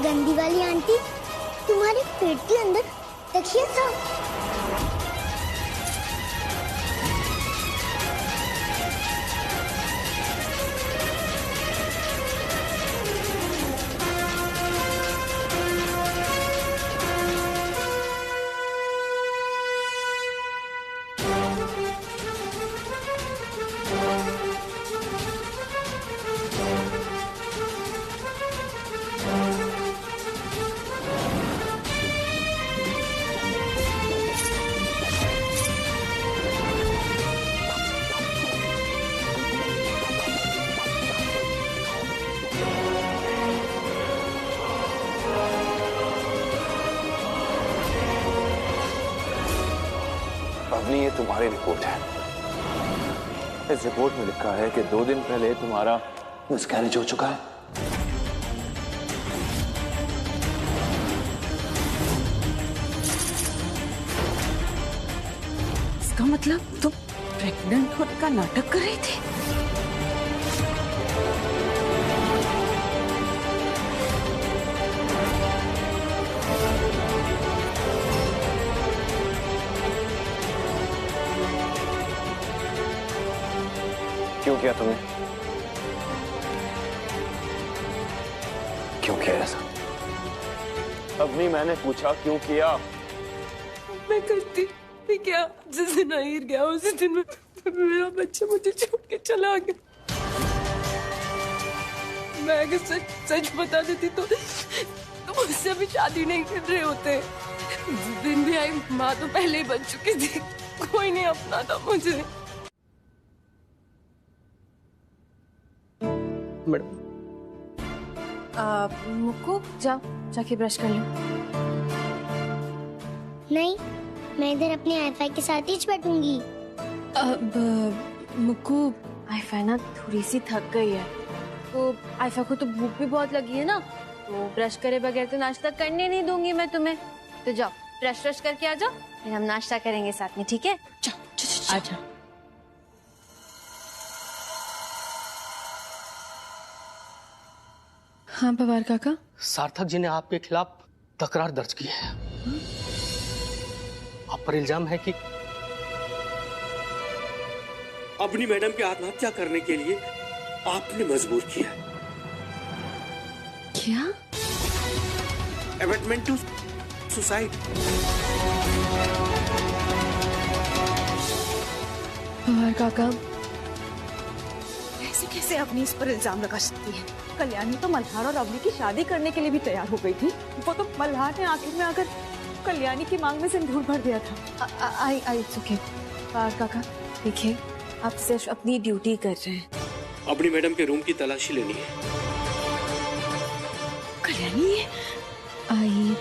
गंदी वाली आंटी, तुम्हारे पेट के अंदर तकिया था। अवनी, ये तुम्हारी रिपोर्ट है। इस रिपोर्ट में लिखा है कि 2 दिन पहले तुम्हारा मिसकैरेज हो चुका है। इसका मतलब तुम प्रेग्नेंट होने का नाटक कर रही थी? क्यों किया तुमने? क्यों किया ऐसा? अवनी, मैंने पूछा क्यों किया? मैं करती भी क्या? जिस दिन आहिर गया उसी दिन मेरा बच्चा मुझे छोड़ के चला गया। मैं अगर सच बता देती तो मुझसे भी शादी नहीं कर रहे होते। जिस दिन भी आई माँ तो पहले ही बन चुकी थी, कोई नहीं अपना था मुझे। मैडम मुक्कू, जाके ब्रश कर लो। नहीं, मैं इधर अपने आईफाई के साथ ही बैठूंगी। अब मुक्कू, आईफा ना थोड़ी सी थक गई है, तो आईफा को तो भूख भी बहुत लगी है ना, तो ब्रश करे बगैर तो नाश्ता करने नहीं दूंगी मैं तुम्हें। तो जाओ ब्रश करके आ जाओ, फिर हम नाश्ता करेंगे साथ में, ठीक है? जाओ आ जाओ। हाँ पवार काका। सार्थक जी ने आपके खिलाफ तकरार दर्ज की है। आप पर इल्जाम है कि अवनी मैडम की आत्महत्या करने के लिए आपने मजबूर किया। क्या? Abetment to suicide. पवार काका, ऐसे कैसे अवनी इस पर इल्जाम लगा सकती है? कल्याणी तो मल्हार और अवनी की शादी करने के लिए भी तैयार हो गई थी। वो तो मल्हार ने आखिर में आकर कल्याणी की मांग में सिंदूर भर दिया था। आई ओके पवार काका, देखिए आप सिर्फ अपनी ड्यूटी कर रहे हैं। अवनी मैडम के रूम की तलाशी लेनी है। कल्याणी आई।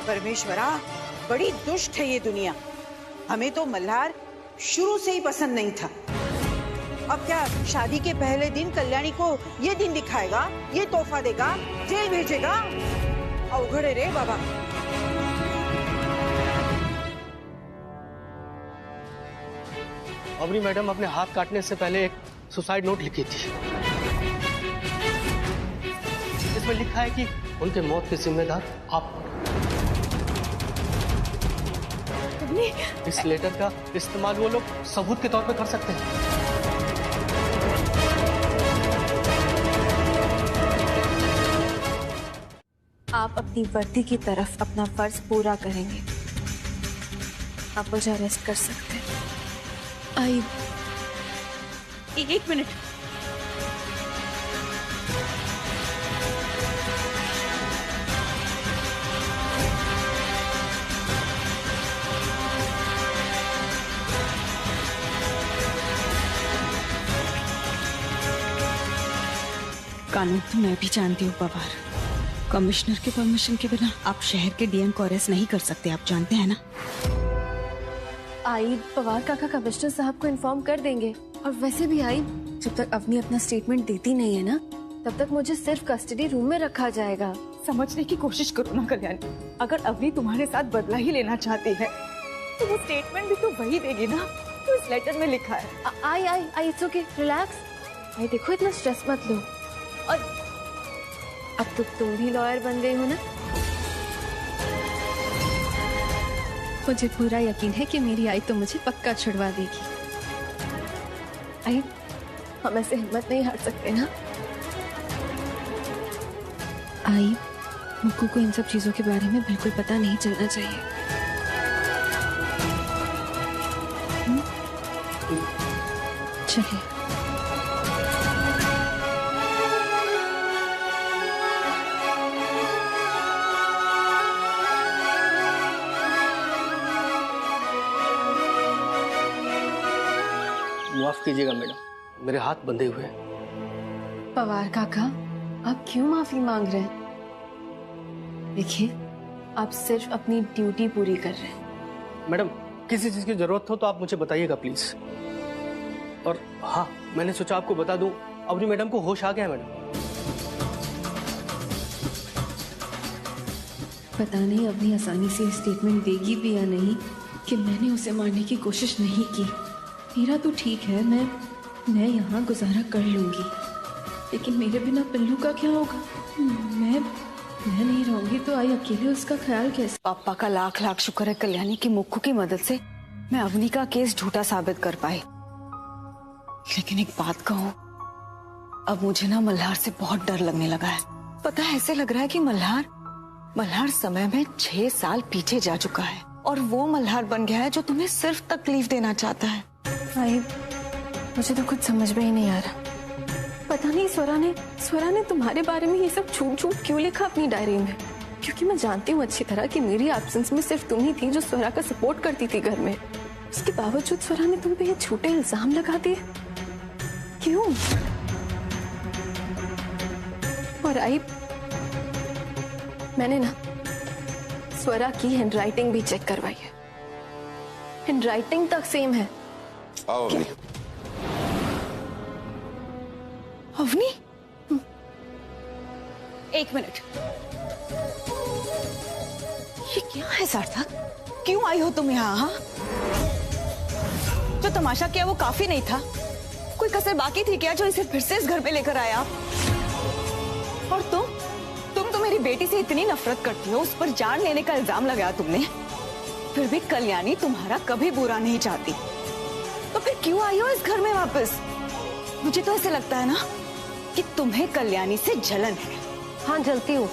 परमेश्वरा, बड़ी दुष्ट है ये दुनिया। हमें तो मल्हार शुरू से ही पसंद नहीं था। अब क्या शादी के पहले दिन कल्याणी को ये दिन दिखाएगा, ये तोहफा देगा, जेल भेजेगा? अवघड़े रे बाबा। अवनी मैडम अपने हाथ काटने से पहले एक सुसाइड नोट लिखी थी। इसमें लिखा है कि उनके मौत के जिम्मेदार आप। इस लेटर का इस्तेमाल वो लोग सबूत के तौर पे कर सकते हैं। आप अपनी वर्दी की तरफ अपना फर्ज पूरा करेंगे, आप मुझे अरेस्ट कर सकते हैं। आई 1 मिनट। कानून तो मैं भी जानती हूँ पवार, कमिश्नर के परमिशन के बिना आप शहर के डीएम को अरेस्ट नहीं कर सकते, आप जानते हैं ना? आई पवार काका कमिश्नर साहब को इन्फॉर्म कर देंगे। और वैसे भी आई, जब तक अवनी अपना स्टेटमेंट देती नहीं है ना, तब तक मुझे सिर्फ कस्टडी रूम में रखा जाएगा। समझने की कोशिश करो ना कल्याणी, अगर अवनी तुम्हारे साथ बदला ही लेना चाहती है तो वो स्टेटमेंट भी तो वही देगी ना तो इस लेटर में लिखा है। I it's okay, relax. I देखो इतना स्ट्रेस मत लो। और अब तो तुम भी लॉयर बन गई हो ना, मुझे पूरा यकीन है कि मेरी आई तो मुझे पक्का छुड़वा देगी। आई, हम ऐसे हिम्मत नहीं हार सकते ना। आई, मुक्कू को इन सब चीजों के बारे में बिल्कुल पता नहीं चलना चाहिए। चलिए। माफ कीजिएगा मैडम, मेरे हाथ बंधे हुए हैं। पवार काका, आप क्यों माफी मांग रहे हैं? देखिए, आप सिर्फ अपनी ड्यूटी पूरी कर रहे हैं। मैडम किसी चीज की जरूरत हो तो आप मुझे बताइएगा प्लीज। और हाँ, मैंने सोचा आपको बता दूं, अवनी मैडम को होश आ गया है मैडम। पता नहीं अवनी आसानी से स्टेटमेंट देगी भी या नहीं कि मैंने उसे मारने की कोशिश नहीं की। मेरा तो ठीक है, मैं यहाँ गुजारा कर लूंगी, लेकिन मेरे बिना पिल्लू का क्या होगा? मैं नहीं रहूंगी तो आई अकेले उसका ख्याल कैसे? पापा का लाख लाख शुक्र है कल्याणी की मुक्कू की मदद से मैं अवनी का केस झूठा साबित कर पाई। लेकिन एक बात कहूं, अब मुझे ना मल्हार से बहुत डर लगने लगा है। पता है, ऐसे लग रहा है कि मल्हार समय में 6 साल पीछे जा चुका है और वो मल्हार बन गया है जो तुम्हें सिर्फ तकलीफ देना चाहता है। आई, मुझे तो कुछ समझ में ही नहीं आ रहा। पता नहीं स्वरा ने तुम्हारे बारे में ये सब झूठ क्यों लिखा अपनी डायरी में? क्योंकि मैं जानती हूँ अच्छी तरह कि मेरी एब्सेंस में सिर्फ तुम ही थी जो स्वरा का सपोर्ट करती थी घर में। उसके बावजूद स्वरा ने तुम पे ये झूठे इल्जाम लगा दिए, क्यों? और आई, मैंने ना स्वरा की हैंडराइटिंग भी चेक करवाई है। हैंडराइटिंग तक सेम है। आओ अवनी। अवनी, 1 मिनट, ये क्या है सार्थक? क्यों आई हो तुम यहाँ? हाँ, जो तमाशा किया वो काफी नहीं था? कोई कसर बाकी थी क्या जो इसे फिर से इस घर में लेकर आया? और तुम तो मेरी बेटी से इतनी नफरत करती हो, उस पर जान लेने का इल्जाम लगाया तुमने। फिर भी कल्याणी तुम्हारा कभी बुरा नहीं चाहती, तो फिर क्यों आई हो इस घर में वापस? मुझे तो ऐसे लगता है ना कि तुम्हें कल्याणी से जलन है। हाँ, जलती हूँ।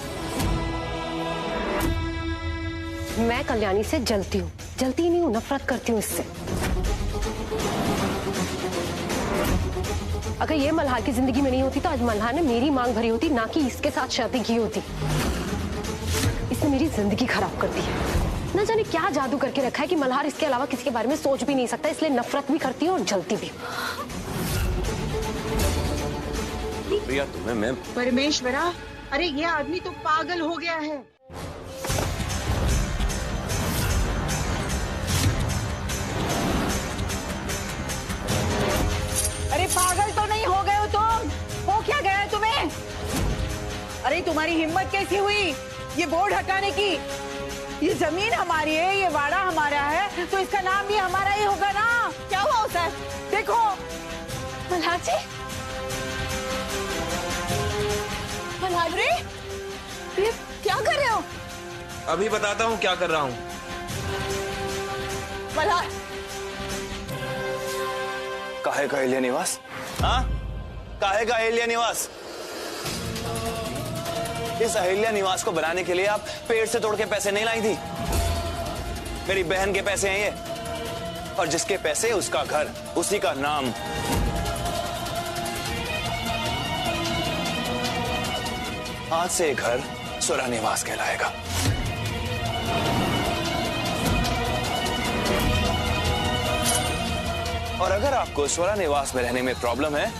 मैं कल्याणी से जलती ही नहीं हूँ, नफरत करती हूँ इससे। अगर ये मल्हार की जिंदगी में नहीं होती तो आज मल्हार ने मेरी मांग भरी होती, ना कि इसके साथ शादी की होती। इसने मेरी जिंदगी खराब कर दी है। न जाने क्या जादू करके रखा है कि मल्हार इसके अलावा किसी के बारे में सोच भी नहीं सकता, इसलिए नफरत भी करती है और जलती भी। प्रिया, तुम्हें मैं परमेश्वरा, अरे ये आदमी तो पागल हो गया है। अरे पागल तो नहीं हो गए हो तुम? हो क्या गया है तुम्हें? अरे तुम्हारी हिम्मत कैसी हुई ये बोर्ड हटाने की? ये जमीन हमारी है, ये वाड़ा हमारा है, तो इसका नाम भी हमारा ही होगा ना। क्या हुआ उसे? देखो मल्हार जी, रे, क्या कर रहे हो? अभी बताता हूँ क्या कर रहा हूँ। मल्हार, काहे का एलिया निवास? हाँ, काहे का एलिया निवास? इस अहिल्या निवास को बनाने के लिए आप पेड़ से तोड़ के पैसे नहीं लाई थी। मेरी बहन के पैसे हैं ये, और जिसके पैसे उसका घर, उसी का नाम। आज से ये घर स्वरा निवास कहलाएगा। और अगर आपको स्वरा निवास में रहने में प्रॉब्लम है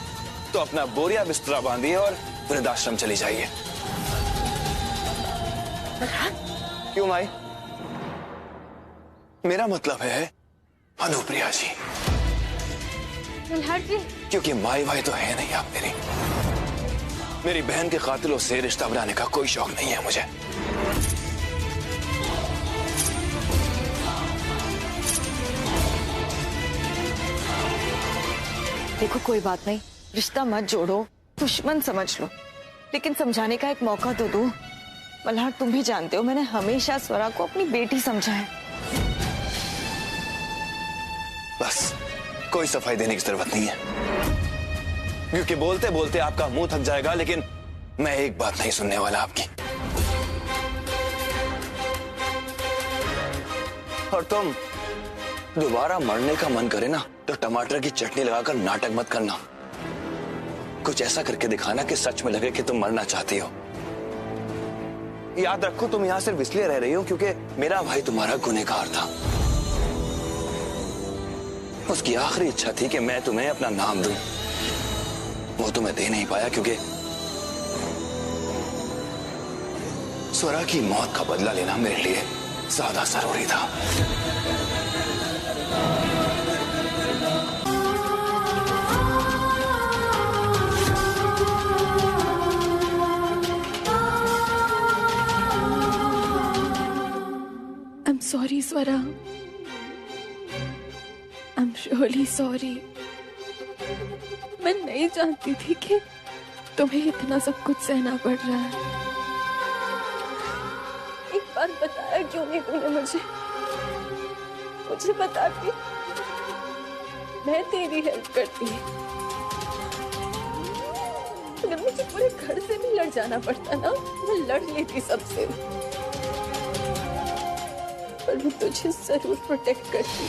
तो अपना बोरिया बिस्तरा बांधिए और वृद्धाश्रम चली जाइए। क्यों माई? मेरा मतलब है अनुप्रिया जी। मल्हार जी, क्योंकि माई भाई तो है नहीं आप मेरी बहन के कातिलों से रिश्ता बनाने का कोई शौक नहीं है मुझे। देखो कोई बात नहीं, रिश्ता मत जोड़ो, दुश्मन समझ लो, लेकिन समझाने का एक मौका तो दो। मल्हार, तुम भी जानते हो मैंने हमेशा स्वरा को अपनी बेटी समझा है। बस कोई सफाई देने की जरूरत नहीं है, क्योंकि बोलते बोलते आपका मुंह थक जाएगा, लेकिन मैं एक बात नहीं सुनने वाला आपकी। और तुम दोबारा मरने का मन करे ना तो टमाटर की चटनी लगाकर नाटक मत करना। कुछ ऐसा करके दिखाना कि सच में लगे कि तुम मरना चाहती हो। याद रखो, तुम यहां सिर्फ इसलिए रह रही हो क्योंकि मेरा भाई तुम्हारा गुनहगार था। उसकी आखिरी इच्छा थी कि मैं तुम्हें अपना नाम दूं, वो तुम्हें दे नहीं पाया क्योंकि स्वरा की मौत का बदला लेना मेरे लिए ज्यादा जरूरी था। I'm sorry, Swara. I'm really sorry। मैं नहीं जानती थी कि तुम्हें इतना सब कुछ सहना पड़ रहा है। एक बार बताया क्यों नहीं तूने मुझे? मुझे बताती, मैं तेरी हेल्प करती। अगर मुझे पूरे घर से भी लड़ जाना पड़ता ना, मैं लड़ लेती सबसे, पर मैं तुझे जरूर प्रोटेक्ट करती।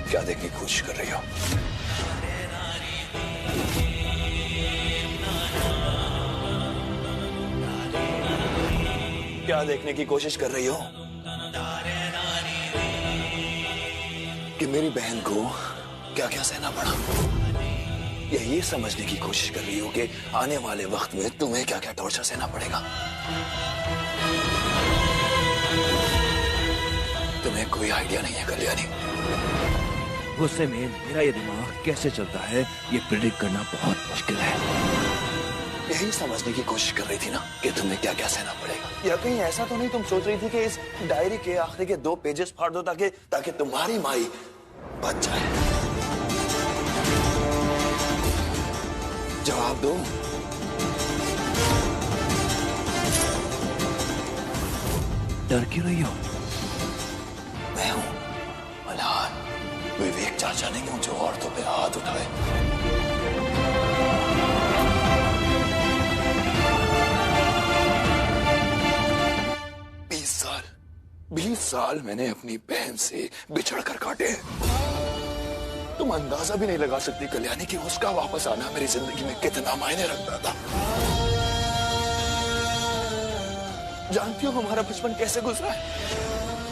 क्या देखने की कोशिश कर रही हो? क्या देखने की कोशिश कर रही हो? कि मेरी बहन को क्या क्या सहना पड़ा? या ये समझने की कोशिश कर रही हो कि आने वाले वक्त में तुम्हें क्या क्या टॉर्चर सहना पड़ेगा? तुम्हें कोई आइडिया नहीं है कल्याणी। गुस्से में मेरा ये दिमाग कैसे चलता है ये प्रेडिक्ट करना बहुत मुश्किल है। यही समझने की कोशिश कर रही थी ना कि तुम्हें क्या क्या सहना पड़ेगा। या कहीं ऐसा तो नहीं तुम सोच रही थी कि इस डायरी के आखिरी के 2 पेजेस फाड़ दो ताकि तुम्हारी माई बच जाए? जवाब दो। डर क्यों रही हो? मैं हूं मल्हार। विवेक चाचा ने क्यों जो औरतों पे हाथ उठाए? 20 साल मैंने अपनी बहन से बिछड़ कर काटे। तुम अंदाजा भी नहीं लगा सकती कल्याणी कि उसका वापस आना मेरी जिंदगी में कितना मायने रखता था। जानती हो हमारा बचपन कैसे गुजरा है?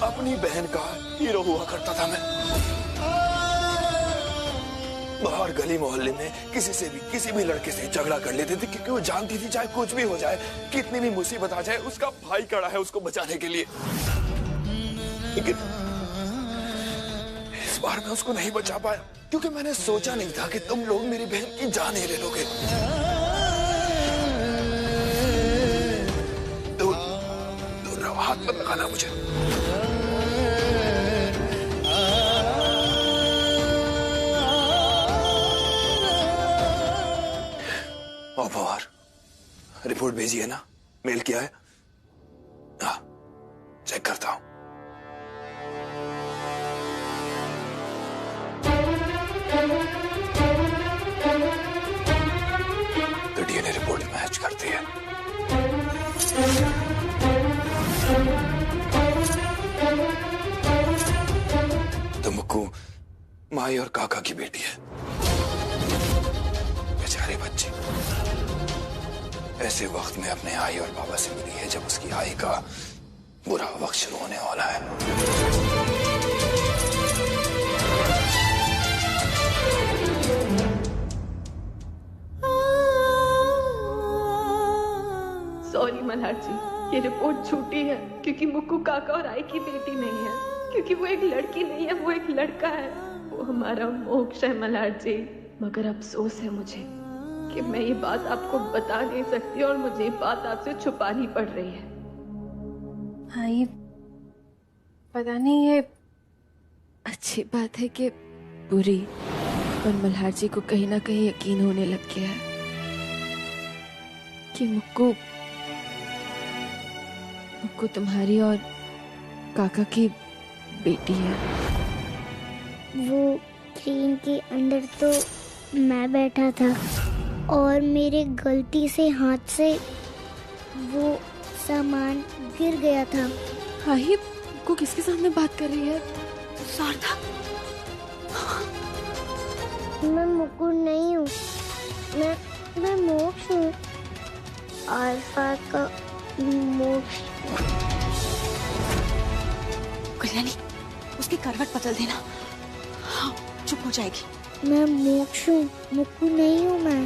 अपनी बहन का हीरो हुआ करता था मैं। बाहर गली मोहल्ले में किसी भी लड़के से झगड़ा कर लेते थे क्योंकि वो जानती थी चाहे कुछ भी हो जाए, कितनी भी मुसीबत आ जाए, उसका भाई खड़ा है उसको बचाने के लिए। लेकिन इस बार मैं उसको नहीं बचा पाया क्योंकि मैंने सोचा नहीं था कि तुम लोग मेरी बहन की जान ही ले लोगे। दूर रहो, हाथ मत लगाना मुझे। और रिपोर्ट भेजी है ना? मेल किया है? हाँ, चेक करता हूं। तो डीएनए रिपोर्ट मैच करती है। तो मुक्कू माई और काका की बेटी है। बेचारी बच्ची ऐसे वक्त में अपने आई और बाबा से मिली है जब उसकी आई का बुरा वक्त शुरू होने वाला है। सॉरी मल्हार जी, ये रिपोर्ट झूठी है क्योंकि मुक्कू काका और आई की बेटी नहीं है, क्योंकि वो एक लड़की नहीं है, वो एक लड़का है। वो हमारा मोक्ष है मल्हार जी। मगर अफसोस है मुझे कि मैं ये बात आपको बता नहीं सकती और मुझे ये बात आपसे छुपानी पड़ रही है। हाँ, ये पता नहीं ये अच्छी बात है कि बुरी, पर मल्हार जी को कहीं ना कहीं यकीन होने लग गया है कि मुक्कू तुम्हारी और काका की बेटी है। वो ट्रेन के अंदर तो मैं बैठा था और मेरे गलती से हाथ से वो सामान गिर गया था। हाई को किसके सामने बात कर रही है? सार्थक, मैं मुकुर नहीं हूँ, मैं मोक्ष हूँ। आल्फा का मोक्ष। कल्याणी, उसकी करवट बदल देना। हाँ, चुप हो जाएगी। मैं मोक्ष हूँ, मुक्कू नहीं हूँ मैं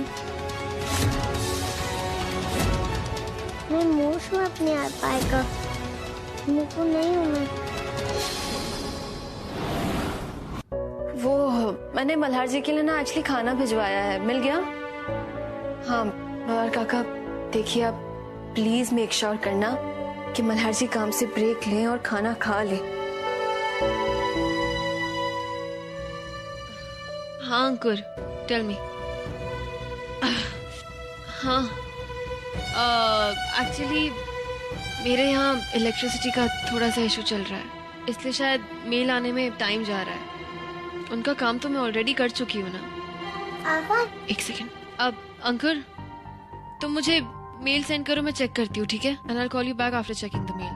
मोक्ष हूँ अपने आपाय का, मुक्कू नहीं हूँ मैं। वो मैंने मल्हार जी के लिए ना एक्चुअली खाना भिजवाया है, मिल गया? हाँ मल्हार काका, देखिए आप प्लीज मेक श्योर करना कि मल्हार जी काम से ब्रेक लें और खाना खा लें। हाँ अंकुर, टेल मी। हाँ एक्चुअली मेरे यहाँ इलेक्ट्रिसिटी का थोड़ा सा इशू चल रहा है, इसलिए शायद मेल आने में टाइम जा रहा है। उनका काम तो मैं ऑलरेडी कर चुकी हूँ ना। एक सेकेंड। अब अंकुर तुम मुझे मेल सेंड करो, मैं चेक करती हूँ, ठीक है? And I will call you back after checking the mail.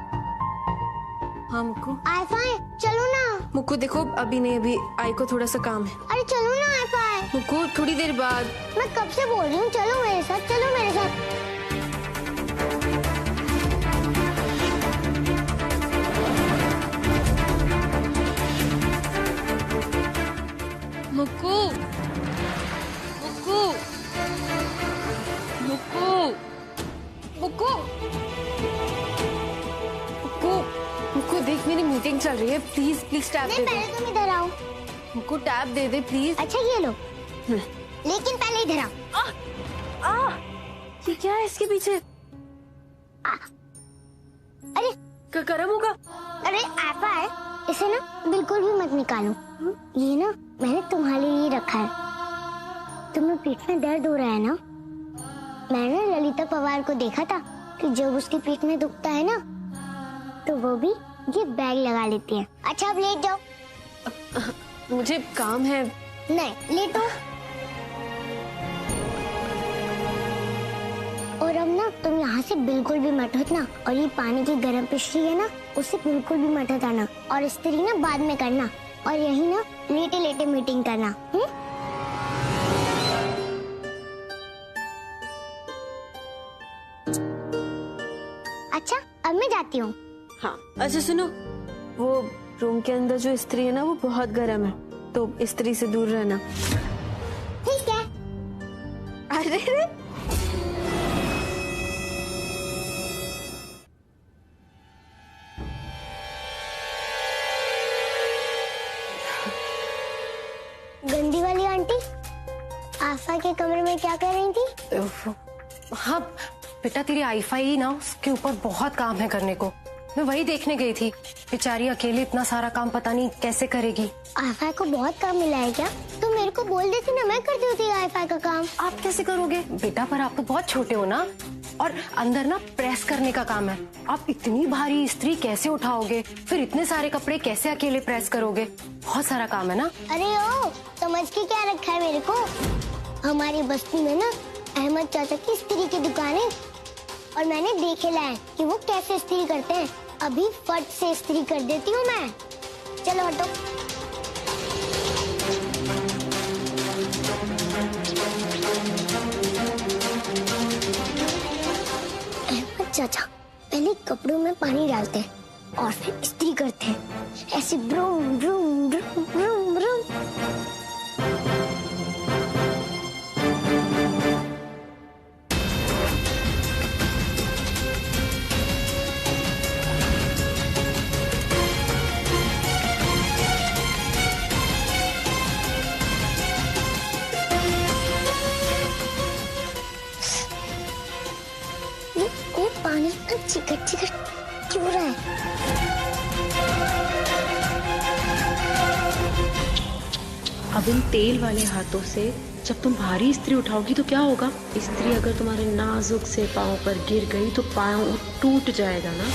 हाँ मुक्कू। आईफाई चलो ना। मुक्कू देखो अभी नहीं, अभी आई को थोड़ा सा काम है। अरे चलो ना आईफाई। मुक्कू थोड़ी देर बाद। मैं कब से बोल रही हूँ, चलो मेरे साथ, चलो मेरे साथ। मुक्कू मुक्कू मुक्कू मुक्कू मुक्कू मुक्कू देख मेरी मीटिंग चल रही है, प्लीज प्लीज टैब दे दे। पहले तुम इधर आओ। Mukku tab they they please. अच्छा ये लो, लेकिन पहले इधर आओ। ये क्या है इसके पीछे? अरे गरम होगा। अरे ऐसा है, इसे ना बिल्कुल भी मत निकालो। ये ना मैंने तुम्हारे लिए रखा है। तुम्हें पीठ में दर्द हो रहा है ना? मैंने ललिता पवार को देखा था कि जब उसकी पीठ में दुखता है ना तो वो भी ये बैग लगा लेती है। अच्छा अब लेट जाओ। मुझे काम है। नहीं लेटो। और अब ना तुम यहाँ से बिल्कुल भी मत हटना, और ये पानी की गर्म पिछली है ना उससे बिल्कुल भी मत हटाना, और इस्त्री ना बाद में करना, और यही ना लेटे लेटे मीटिंग करना। अच्छा अब मैं जाती हूँ। हाँ अच्छा सुनो, वो रूम के अंदर जो इस्त्री है ना वो बहुत गर्म है, तो इस्त्री से दूर रहना। ठीक है। अरे रे गंदी वाली आंटी आफा के कमरे में क्या कर रही थी? हाँ बेटा, तेरी आईफाई ना उसके ऊपर बहुत काम है करने को, मैं वही देखने गई थी। बेचारी अकेले इतना सारा काम पता नहीं कैसे करेगी। आफा को बहुत काम मिला है क्या? तो मेरे को बोल देती ना, मैं कर देती आईफा का काम। आप कैसे करोगे बेटा? पर आप तो बहुत छोटे हो ना, और अंदर ना प्रेस करने का काम है। आप इतनी भारी इस्त्री कैसे उठाओगे? फिर इतने सारे कपड़े कैसे अकेले प्रेस करोगे? बहुत सारा काम है ना। अरे ओ, समझ के क्या रखा है मेरे को? हमारी बस्ती में ना अहमद चाचा की इस्त्री की दुकान है, और मैंने देखे लाए कि वो कैसे इस्त्री करते हैं। अभी फट से इस्त्री कर देती हूँ मैं। चलो हटो। अहमद चाचा पहले कपड़ों में पानी डालते हैं और फिर इस्त्री करते हैं, ऐसे ब्रूम ब्रूम ब्रूम ब्रूम ब्रूम। ये पानी इतना चिकट चिकट क्यों रहा है? अब इन तेल वाले हाथों से जब तुम भारी इस्त्री उठाओगी तो क्या होगा? इस्त्री अगर तुम्हारे नाजुक से पाँव पर गिर गई तो पाँव टूट जाएगा ना।